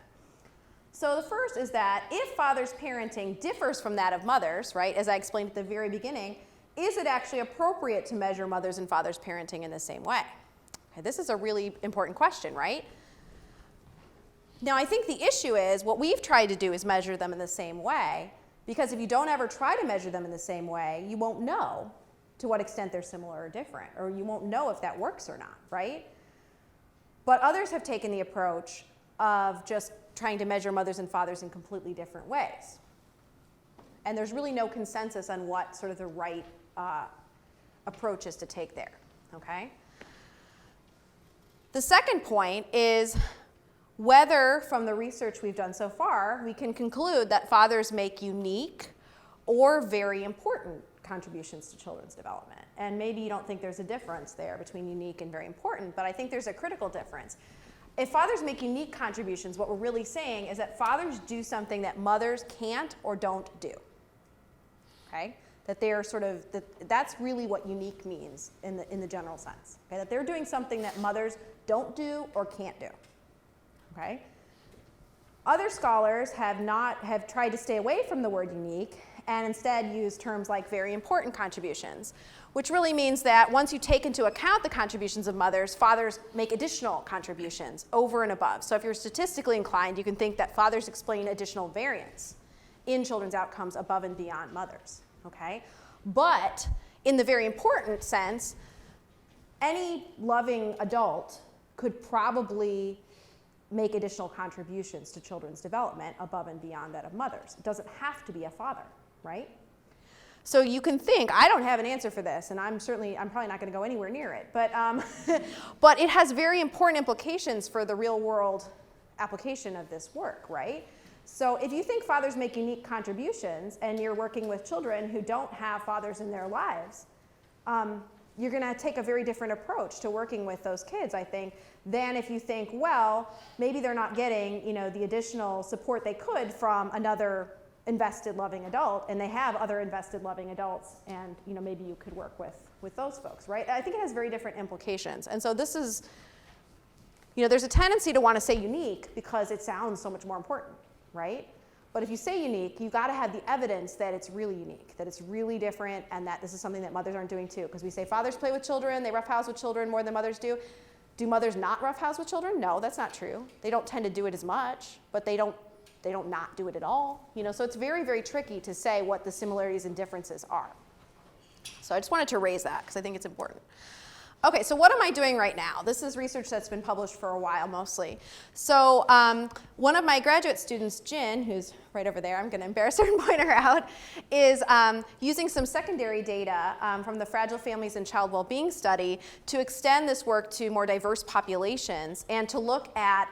So the first is that if fathers' parenting differs from that of mothers, right, as I explained at the very beginning, is it actually appropriate to measure mothers' and fathers' parenting in the same way? Okay, this is a really important question, right? Now, I think the issue is what we've tried to do is measure them in the same way, because if you don't ever try to measure them in the same way, you won't know to what extent they're similar or different, or you won't know if that works or not, right? But others have taken the approach of just trying to measure mothers and fathers in completely different ways. And there's really no consensus on what sort of the right approach is to take there, okay? The second point is whether, from the research we've done so far, we can conclude that fathers make unique or very important contributions to children's development. And maybe you don't think there's a difference there between unique and very important, but I think there's a critical difference. If fathers make unique contributions, what we're really saying is that fathers do something that mothers can't or don't do. Okay? That they are that's really what unique means in the general sense. Okay? That they're doing something that mothers don't do or can't do. Okay? Other scholars have tried to stay away from the word unique and instead use terms like very important contributions, which really means that once you take into account the contributions of mothers, fathers make additional contributions over and above. So if you're statistically inclined, you can think that fathers explain additional variance in children's outcomes above and beyond mothers. Okay? But in the very important sense, any loving adult could probably make additional contributions to children's development above and beyond that of mothers. It doesn't have to be a father, right? So you can think, I don't have an answer for this, and I'm probably not going to go anywhere near it, but but it has very important implications for the real world application of this work, right? So if you think fathers make unique contributions and you're working with children who don't have fathers in their lives, you're going to take a very different approach to working with those kids, I think, than if you think, well, maybe they're not getting, the additional support they could from another invested, loving adult, and they have other invested, loving adults, and maybe you could work with those folks, right? I think it has very different implications, and so this is, there's a tendency to want to say unique because it sounds so much more important, right? But if you say unique, you've got to have the evidence that it's really unique, that it's really different, and that this is something that mothers aren't doing too. Because we say fathers play with children, they roughhouse with children more than mothers do. Do mothers not roughhouse with children? No, that's not true. They don't tend to do it as much, but they don't not do it at all. So it's very, very tricky to say what the similarities and differences are. So I just wanted to raise that because I think it's important. Okay, so what am I doing right now? This is research that's been published for a while mostly. So one of my graduate students, Jin, who's right over there, I'm going to embarrass her and point her out, is using some secondary data from the Fragile Families and Child Wellbeing Study to extend this work to more diverse populations and to look at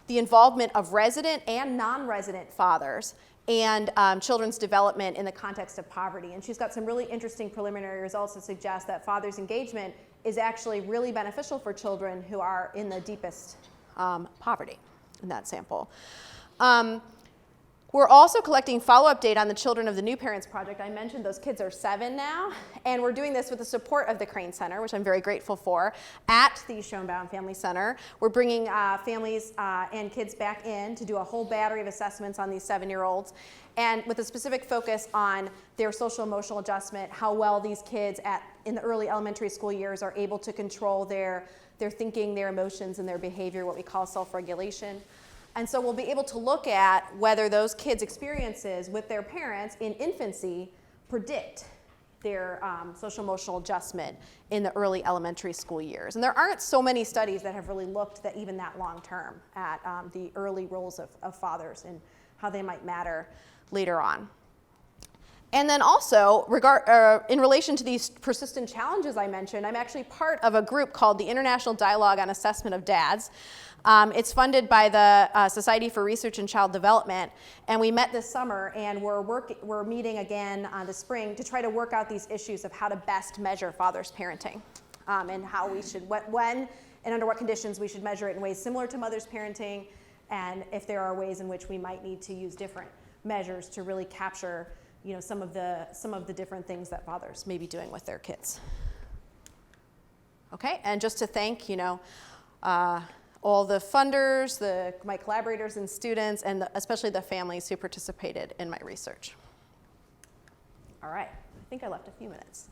the involvement of resident and non-resident fathers and children's development in the context of poverty. And she's got some really interesting preliminary results that suggest that fathers' engagement is actually really beneficial for children who are in the deepest poverty in that sample. We're also collecting follow-up data on the children of the New Parents Project. I mentioned those kids are 7 now, and we're doing this with the support of the Crane Center, which I'm very grateful for, at the Schoenbaum Family Center. We're bringing families and kids back in to do a whole battery of assessments on these 7-year-olds, and with a specific focus on their social emotional adjustment, how well these kids in the early elementary school years are able to control their thinking, their emotions, and their behavior, what we call self-regulation. And so we'll be able to look at whether those kids' experiences with their parents in infancy predict their social emotional adjustment in the early elementary school years. And there aren't so many studies that have really looked that even that long term at the early roles of fathers and how they might matter later on. And then also, in relation to these persistent challenges I mentioned, I'm actually part of a group called the International Dialogue on Assessment of Dads. It's funded by the Society for Research in Child Development, and we met this summer, and we're meeting again this spring to try to work out these issues of how to best measure fathers' parenting, and how we should, when and under what conditions we should measure it in ways similar to mothers' parenting, and if there are ways in which we might need to use different measures to really capture some of the different things that fathers may be doing with their kids. Okay, and just to thank all the funders, my collaborators and students, and especially the families who participated in my research. All right, I think I left a few minutes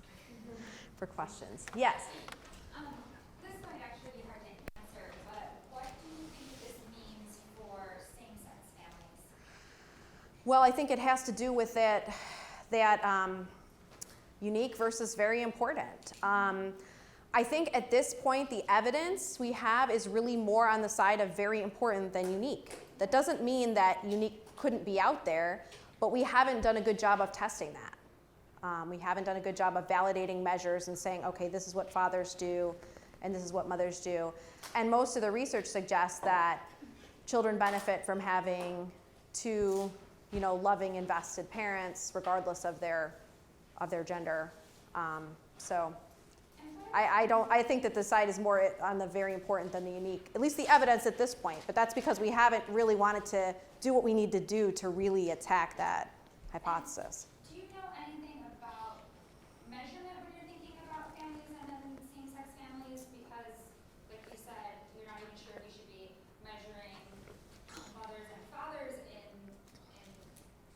for questions. Yes? This might actually be hard to answer, but what do you think this means for same-sex families? Well, I think it has to do with that unique versus very important. I think at this point, the evidence we have is really more on the side of very important than unique. That doesn't mean that unique couldn't be out there, but we haven't done a good job of testing that. We haven't done a good job of validating measures and saying, okay, this is what fathers do, and this is what mothers do. And most of the research suggests that children benefit from having two, loving, invested parents, regardless of their gender. I think that the side is more on the very important than the unique, at least the evidence at this point, but that's because we haven't really wanted to do what we need to do to really attack that hypothesis. Do you know anything about measurement when you're thinking about families and then same-sex families? Because, like you said, you're not even sure if you should be measuring mothers and fathers in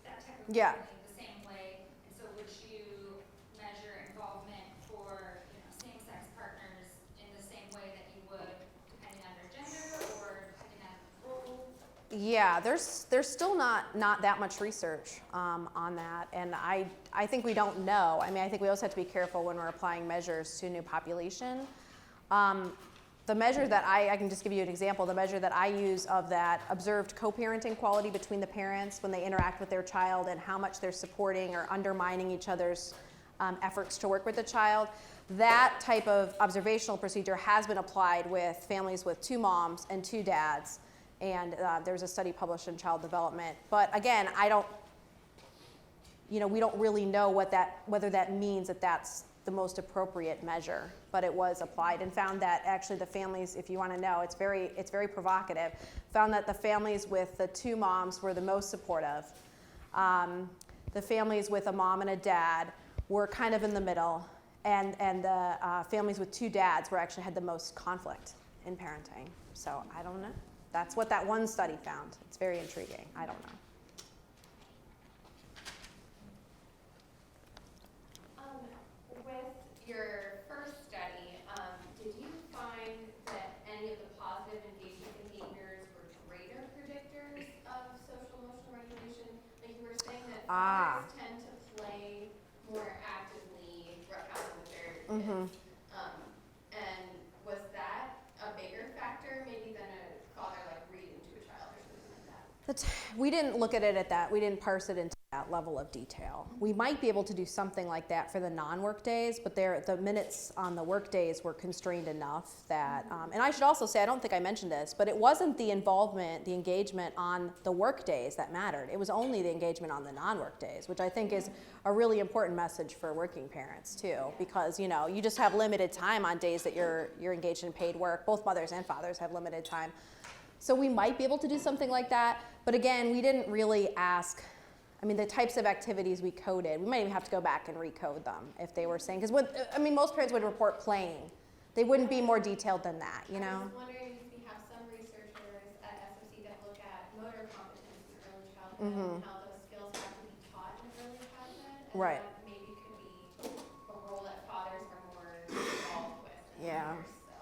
that type of Yeah. family the same way. And so would you measure involvement for same-sex partners in the same way that you would depending on their gender or depending on role? Yeah, there's still not that much research on that, and I think we don't know. I mean, I think we also have to be careful when we're applying measures to a new population. The measure that I can just give you an example, the measure that I use of that observed co-parenting quality between the parents when they interact with their child and how much they're supporting or undermining each other's efforts to work with the child, that type of observational procedure has been applied with families with 2 moms and 2 dads, and there's a study published in Child Development. But again, we don't really know whether that means that that's the most appropriate measure, but it was applied and found that actually the families, if you want to know, it's very provocative, found that the families with the 2 moms were the most supportive. The families with a mom and a dad were kind of in the middle, and the families with 2 dads actually had the most conflict in parenting. So I don't know. That's what that one study found. It's very intriguing. I don't know. With your first study, did you find that any of the positive engagement behaviors were greater predictors of social emotional regulation? Like you were saying that fathers tend to play more actively with their kids. And was that a bigger factor maybe than a father reading to a child or something like that? We didn't look at it at that. We didn't parse it into that level of detail. We might be able to do something like that for the non-work days, but the minutes on the work days were constrained enough that, and I should also say, I don't think I mentioned this, but it wasn't the involvement, the engagement on the work days that mattered. It was only the engagement on the non-work days, which I think is a really important message for working parents too, because you just have limited time on days that you're engaged in paid work. Both mothers and fathers have limited time So we might be able to do something like that, but again, we didn't really ask, I mean, the types of activities we coded, we might even have to go back and recode them if they were saying, because most parents would report playing. They wouldn't be more detailed than that, you I know? was wondering if we have some researchers at SOC that look at motor competence in early childhood and how those skills have to be taught in early childhood. And Right. that maybe could be a role that fathers are more involved with than Yeah. mothers. So.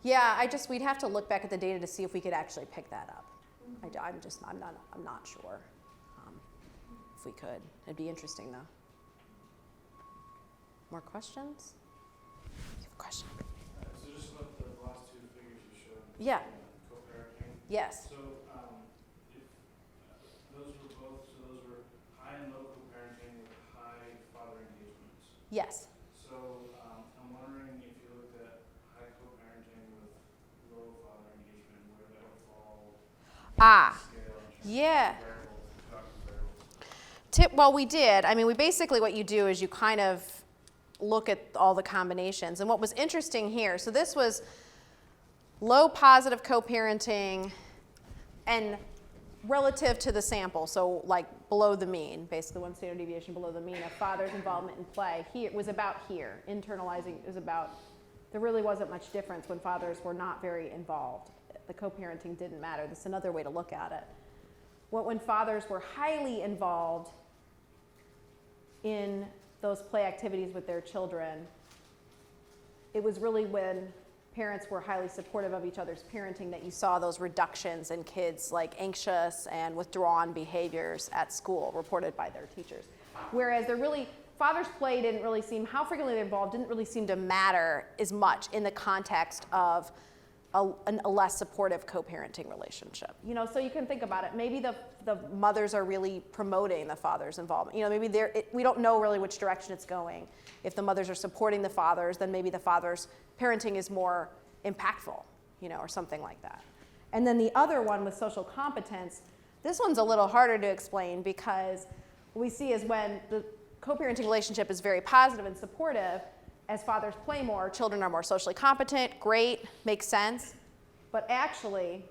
Yeah, we'd have to look back at the data to see if we could actually pick that up. I'm not sure if we could. It'd be interesting though. More questions? You have a question? So just about the last two figures you showed. Yeah. Co-parenting. Yes. So, if those were high and low co-parenting with high father engagements. Yes. So, I'm wondering if you looked at high co-parenting with low father engagement, where that would fall Ah. scale in terms Yeah. of variables, cognitive variables. Well, we did. I mean, we basically, what you do is you kind of look at all the combinations. And what was interesting here, so this was low positive co-parenting and relative to the sample, so like below the mean, basically 1 standard deviation below the mean of father's involvement in play. Here, it was about here. Internalizing is about, there really wasn't much difference when fathers were not very involved. The co-parenting didn't matter. That's another way to look at it. When fathers were highly involved in those play activities with their children, it was really when parents were highly supportive of each other's parenting that you saw those reductions in kids like anxious and withdrawn behaviors at school reported by their teachers. Whereas father's play didn't really seem, how frequently they're involved didn't really seem to matter as much in the context of a less supportive co-parenting relationship. You know, so you can think about it. Maybe the mothers are really promoting the father's involvement. You know, maybe we don't know really which direction it's going. If the mothers are supporting the fathers, then maybe the father's parenting is more impactful, you know, or something like that. And then the other one with social competence, this one's a little harder to explain because what we see is when the co-parenting relationship is very positive and supportive, as fathers play more, children are more socially competent, great, makes sense. But actually,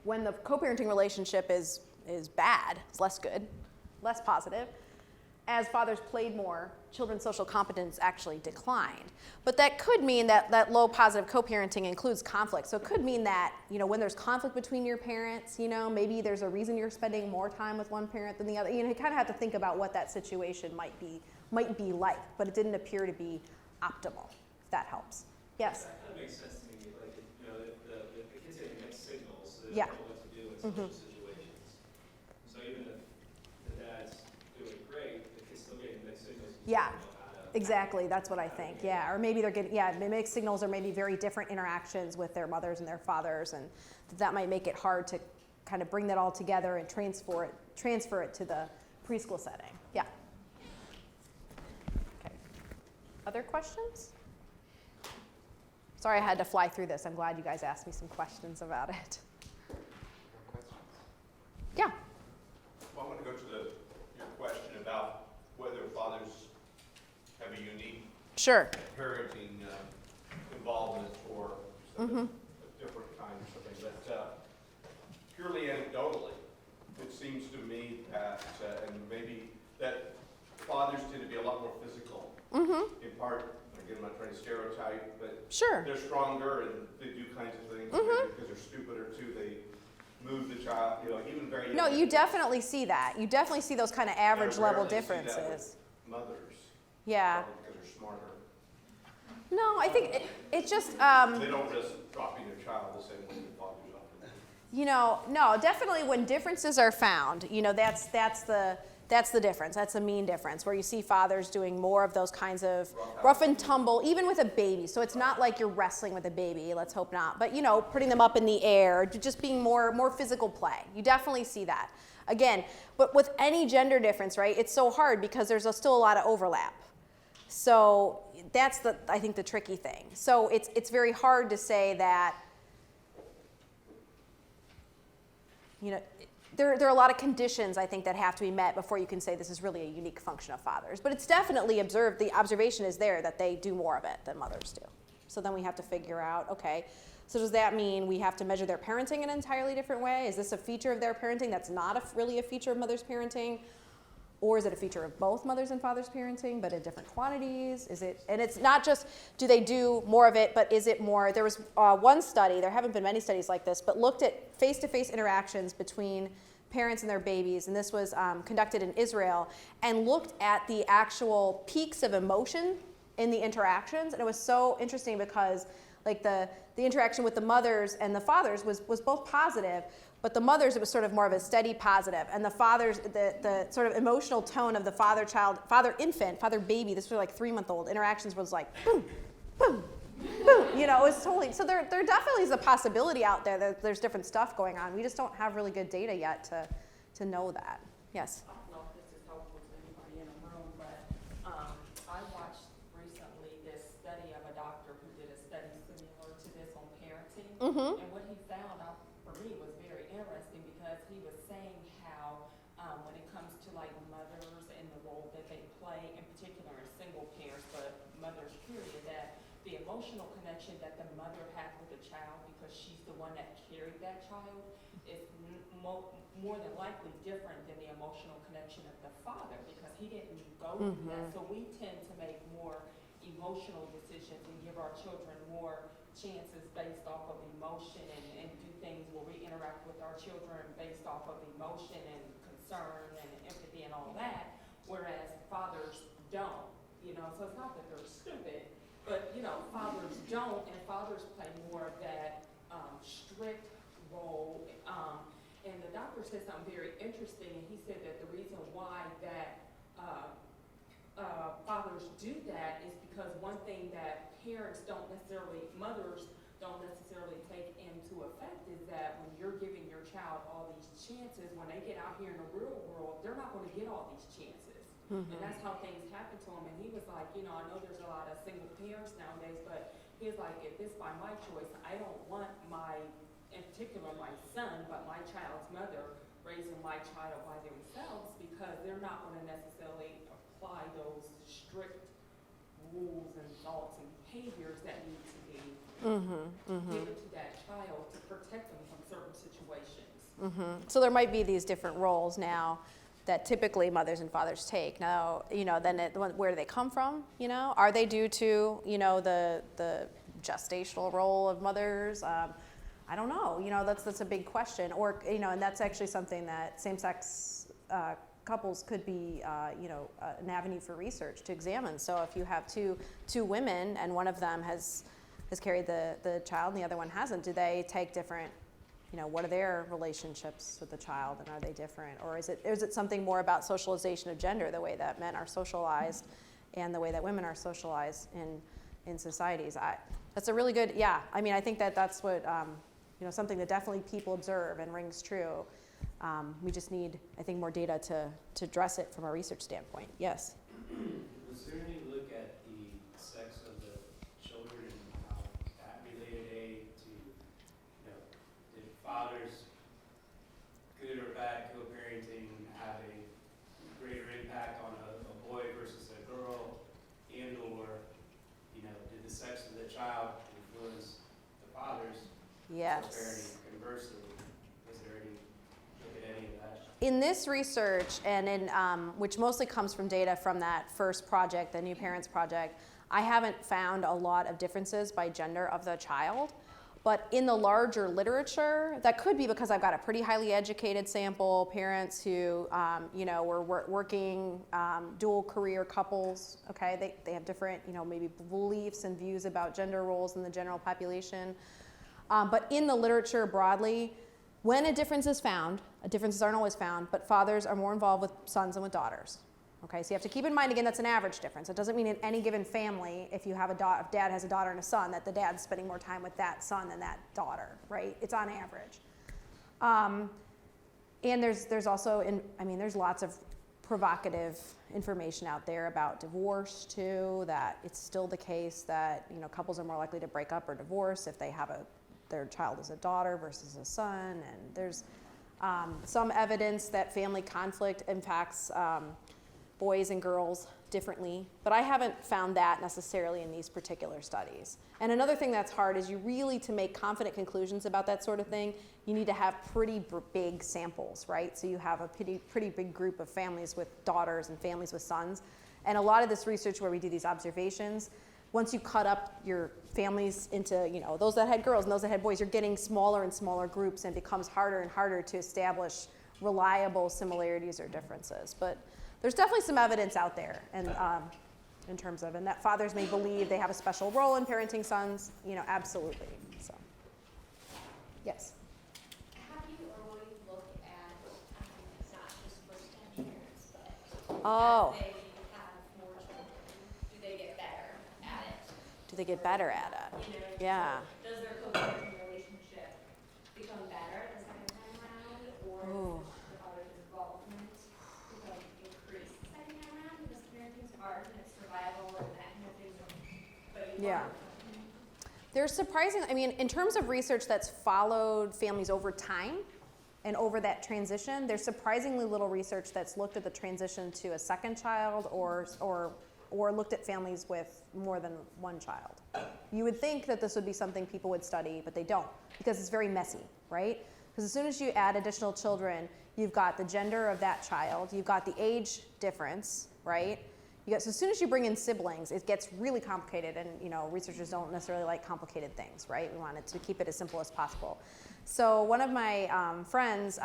when the co-parenting relationship is bad, it's less good, less positive, as fathers played more, children's social competence actually declined. But that could mean that low positive co-parenting includes conflict. So it could mean that, you know, when there's conflict between your parents, you know, maybe there's a reason you're spending more time with one parent than the other. You know, you kind of have to think about what that situation might be like, but it didn't appear to be optimal, if that helps. Yes? That kind of makes sense to me. Like, you know, the kids getting mixed signals, so they Yeah. don't know what to do in social situations. So even if the dad's doing great, the kid's still getting mixed signals. Yeah. They don't know how to- Exactly, that's what I think, yeah. Or maybe they're getting, the mixed signals are maybe very different interactions with their mothers and their fathers, and that might make it hard to kind of bring that all together and transfer it to the preschool setting. Yeah. Okay. Other questions? Sorry I had to fly through this. I'm glad you guys asked me some questions about it. Yeah. Well, I want to go to your question about whether fathers have a unique Sure. parenting involvement or a different kind or something. But purely anecdotally, it seems to me that, and maybe that fathers tend to be a lot more physical. In part, again, I'm not trying to stereotype, but Sure. they're stronger and they do kinds of things maybe because they're stupid or two. They move the child, you know, even very No, young. you definitely see that. You definitely see those kind of average level differences. Mothers, Yeah. probably because they're smarter. No, I think it's just, They don't risk dropping their child the same way their fathers often do. you know, no, definitely when differences are found, you know, that's the difference. That's the mean difference where you see fathers doing more of those kinds of rough and tumble, even with a baby. So it's not like you're wrestling with a baby, let's hope not, but you know, putting them up in the air, just being more physical play. You definitely see that. Again, but with any gender difference, right, it's so hard because there's still a lot of overlap. So that's I think the tricky thing. So it's very hard to say that, you know, there are a lot of conditions, I think, that have to be met before you can say this is really a unique function of fathers. But it's definitely observed, the observation is there that they do more of it than mothers do. So then we have to figure out, okay, so does that mean we have to measure their parenting in an entirely different way? Is this a feature of their parenting that's not really a feature of mother's parenting? Or is it a feature of both mothers and fathers parenting, but in different quantities? And it's not just, do they do more of it, but is it more, there was one study, there haven't been many studies like this, but looked at face-to-face interactions between parents and their babies, and this was conducted in Israel, and looked at the actual peaks of emotion in the interactions, and it was so interesting because like the interaction with the mothers and the fathers was both positive, but the mothers, it was sort of more of a steady positive, and the fathers, the sort of emotional tone of the father-infant, father-baby, this was like 3-month-old interactions was like boom, boom, boom, you know, it was totally, so there definitely is a possibility out there that there's different stuff going on. We just don't have really good data yet to know that. Yes? I don't know if this is helpful to anybody in the room, but I watched recently this study of a doctor who did a study similar to this on parenting, and what he found out for me was very interesting because he was saying how when it comes to like mothers and the role that they play, in particular in single parents, but mothers period, that the emotional connection that the mother had with the child because she's the one that carried that child is more than likely different than the emotional connection of the father because he didn't go through that. So we tend to make more emotional decisions and give our children more chances based off of emotion and do things where we interact with our children based off of emotion and concern and empathy and all that, whereas fathers don't, you know, so it's not that they're stupid, but, you know, fathers don't, and fathers play more of that strict role. And the doctor said something very interesting, and he said that the reason why that fathers do that is because one thing that mothers don't necessarily take into effect is that when you're giving your child all these chances, when they get out here in the real world, they're not going to get all these chances. And that's how things happen to him. And he was like, you know, I know there's a lot of single parents nowadays, but he was like, if it's by my choice, I don't want in particular my son, but my child's mother raising my child by themselves because they're not going to necessarily apply those strict rules and thoughts and behaviors that need to be given to that child to protect them from certain situations. So there might be these different roles now that typically mothers and fathers take. Now, you know, then where do they come from? You know, are they due to, you know, the gestational role of mothers? I don't know. You know, that's a big question. Or, you know, and that's actually something that same-sex couples could be, you know, an avenue for research to examine. So if you have two women and one of them has carried the child and the other one hasn't, do they take different, you know, what are their relationships with the child and are they different? Or is it something more about socialization of gender, the way that men are socialized and the way that women are socialized in societies? That's a really good, yeah. I mean, I think that's what, you know, something that definitely people observe and rings true. We just need, I think, more data to address it from a research standpoint. Yes? Was there any look at the sex of the children and how that related to, you know, did fathers, good or bad co-parenting, have a greater impact on a boy versus a girl, and or, you know, did the sex of the child influence the father's Yes. co-parenting? Conversely, was there any look at any of that? In this research, and in which mostly comes from data from that first project, the New Parents Project, I haven't found a lot of differences by gender of the child. But in the larger literature, that could be because I've got a pretty highly educated sample, parents who, you know, were working dual career couples, okay? They have different, you know, maybe beliefs and views about gender roles in the general population. But in the literature broadly, when a difference is found, differences aren't always found, but fathers are more involved with sons than with daughters. Okay, so you have to keep in mind, again, that's an average difference. It doesn't mean in any given family, if you have if dad has a daughter and a son, that the dad's spending more time with that son than that daughter, right? It's on average. And there's also, there's lots of provocative information out there about divorce too, that it's still the case that, you know, couples are more likely to break up or divorce if they have their child is a daughter versus a son, and there's some evidence that family conflict impacts boys and girls differently, but I haven't found that necessarily in these particular studies. And another thing that's hard is to make confident conclusions about that sort of thing, you need to have pretty big samples, right? So you have a pretty big group of families with daughters and families with sons. And a lot of this research where we do these observations, once you cut up your families into, those that had girls and those that had boys, you're getting smaller and smaller groups, and it becomes harder and harder to establish reliable similarities or differences. But there's definitely some evidence out there, and in terms of, and that fathers may believe they have a special role in parenting sons, absolutely. So, yes. Have you or will you look at, not just first-time parents, but Oh. as they have more children, do they get better at it? Do they get better at it? Yeah. Does their co-parenting relationship become better the second time around, or Ooh. does the father's involvement become increased the second time around because parenting's hard and it's survival and that kind of thing? But you Yeah. want There's surprising, in terms of research that's followed families over time and over that transition, there's surprisingly little research that's looked at the transition to a second child or looked at families with more than one child. You would think that this would be something people would study, but they don't, because it's very messy, right? Because as soon as you add additional children, you've got the gender of that child, you've got the age difference, right? So as soon as you bring in siblings, it gets really complicated, and researchers don't necessarily like complicated things, right? We wanted to keep it as simple as possible. So one of my friends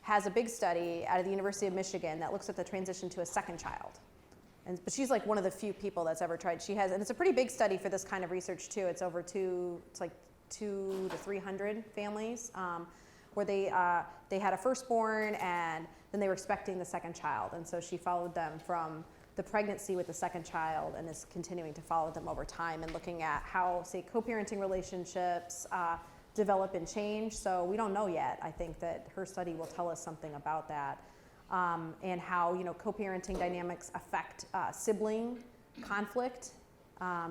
has a big study out of the University of Michigan that looks at the transition to a second child. But she's like one of the few people that's ever tried. And it's a pretty big study for this kind of research too. It's like 200 to 300 families where they had a firstborn, and then they were expecting the second child. And so she followed them from the pregnancy with the second child and is continuing to follow them over time and looking at how, say, co-parenting relationships develop and change. So we don't know yet. I think that her study will tell us something about that. And how co-parenting dynamics affect sibling conflict,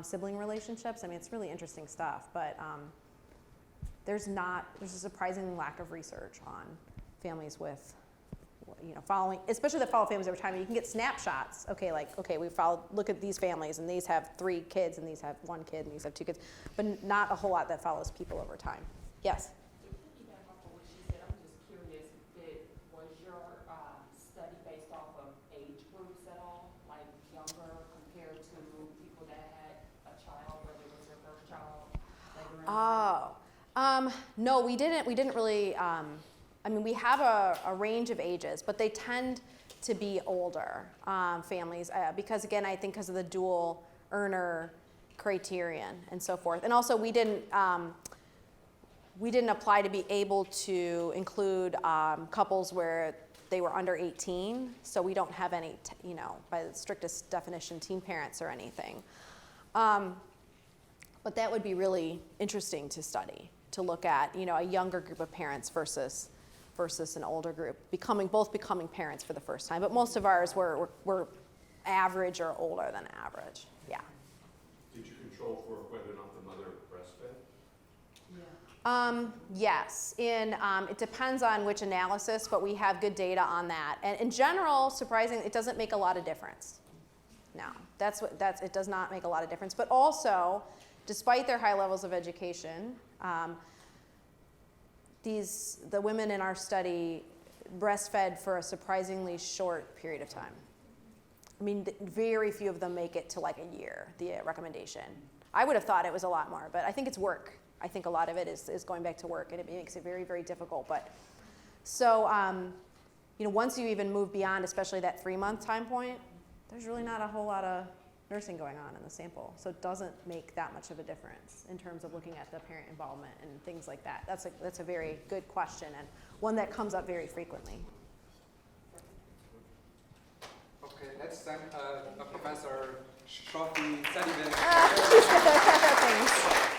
sibling relationships. It's really interesting stuff, but there's a surprising lack of research on families with, especially that follow families over time. You can get snapshots. Okay, look at these families, and these have 3 kids, and these have 1 kid, and these have 2 kids, but not a whole lot that follows people over time. Yes. Piggyback off of what she said, I'm just curious, was your study based off of age groups at all? Like younger compared to people that had a child, whether it was their first child, later in life? No, we didn't really, we have a range of ages, but they tend to be older families because, again, I think because of the dual earner criterion and so forth. And also we didn't apply to be able to include couples where they were under 18, so we don't have any, by the strictest definition, teen parents or anything. But that would be really interesting to study, to look at, a younger group of parents versus an older group, both becoming parents for the first time. But most of ours were average or older than average, yeah. Did you control for whether or not the mother breastfed? Yes, it depends on which analysis, but we have good data on that. And in general, surprisingly, it doesn't make a lot of difference. No, it does not make a lot of difference. But also, despite their high levels of education, the women in our study breastfed for a surprisingly short period of time. Very few of them make it to like a year, the recommendation. I would have thought it was a lot more, but I think it's work. I think a lot of it is going back to work, and it makes it very, very difficult. But so, once you even move beyond, especially that 3-month time point, there's really not a whole lot of nursing going on in the sample. So it doesn't make that much of a difference in terms of looking at the parent involvement and things like that. That's a very good question, and one that comes up very frequently. Okay, let's thank Professor Schoppe-Sullivan. Thanks.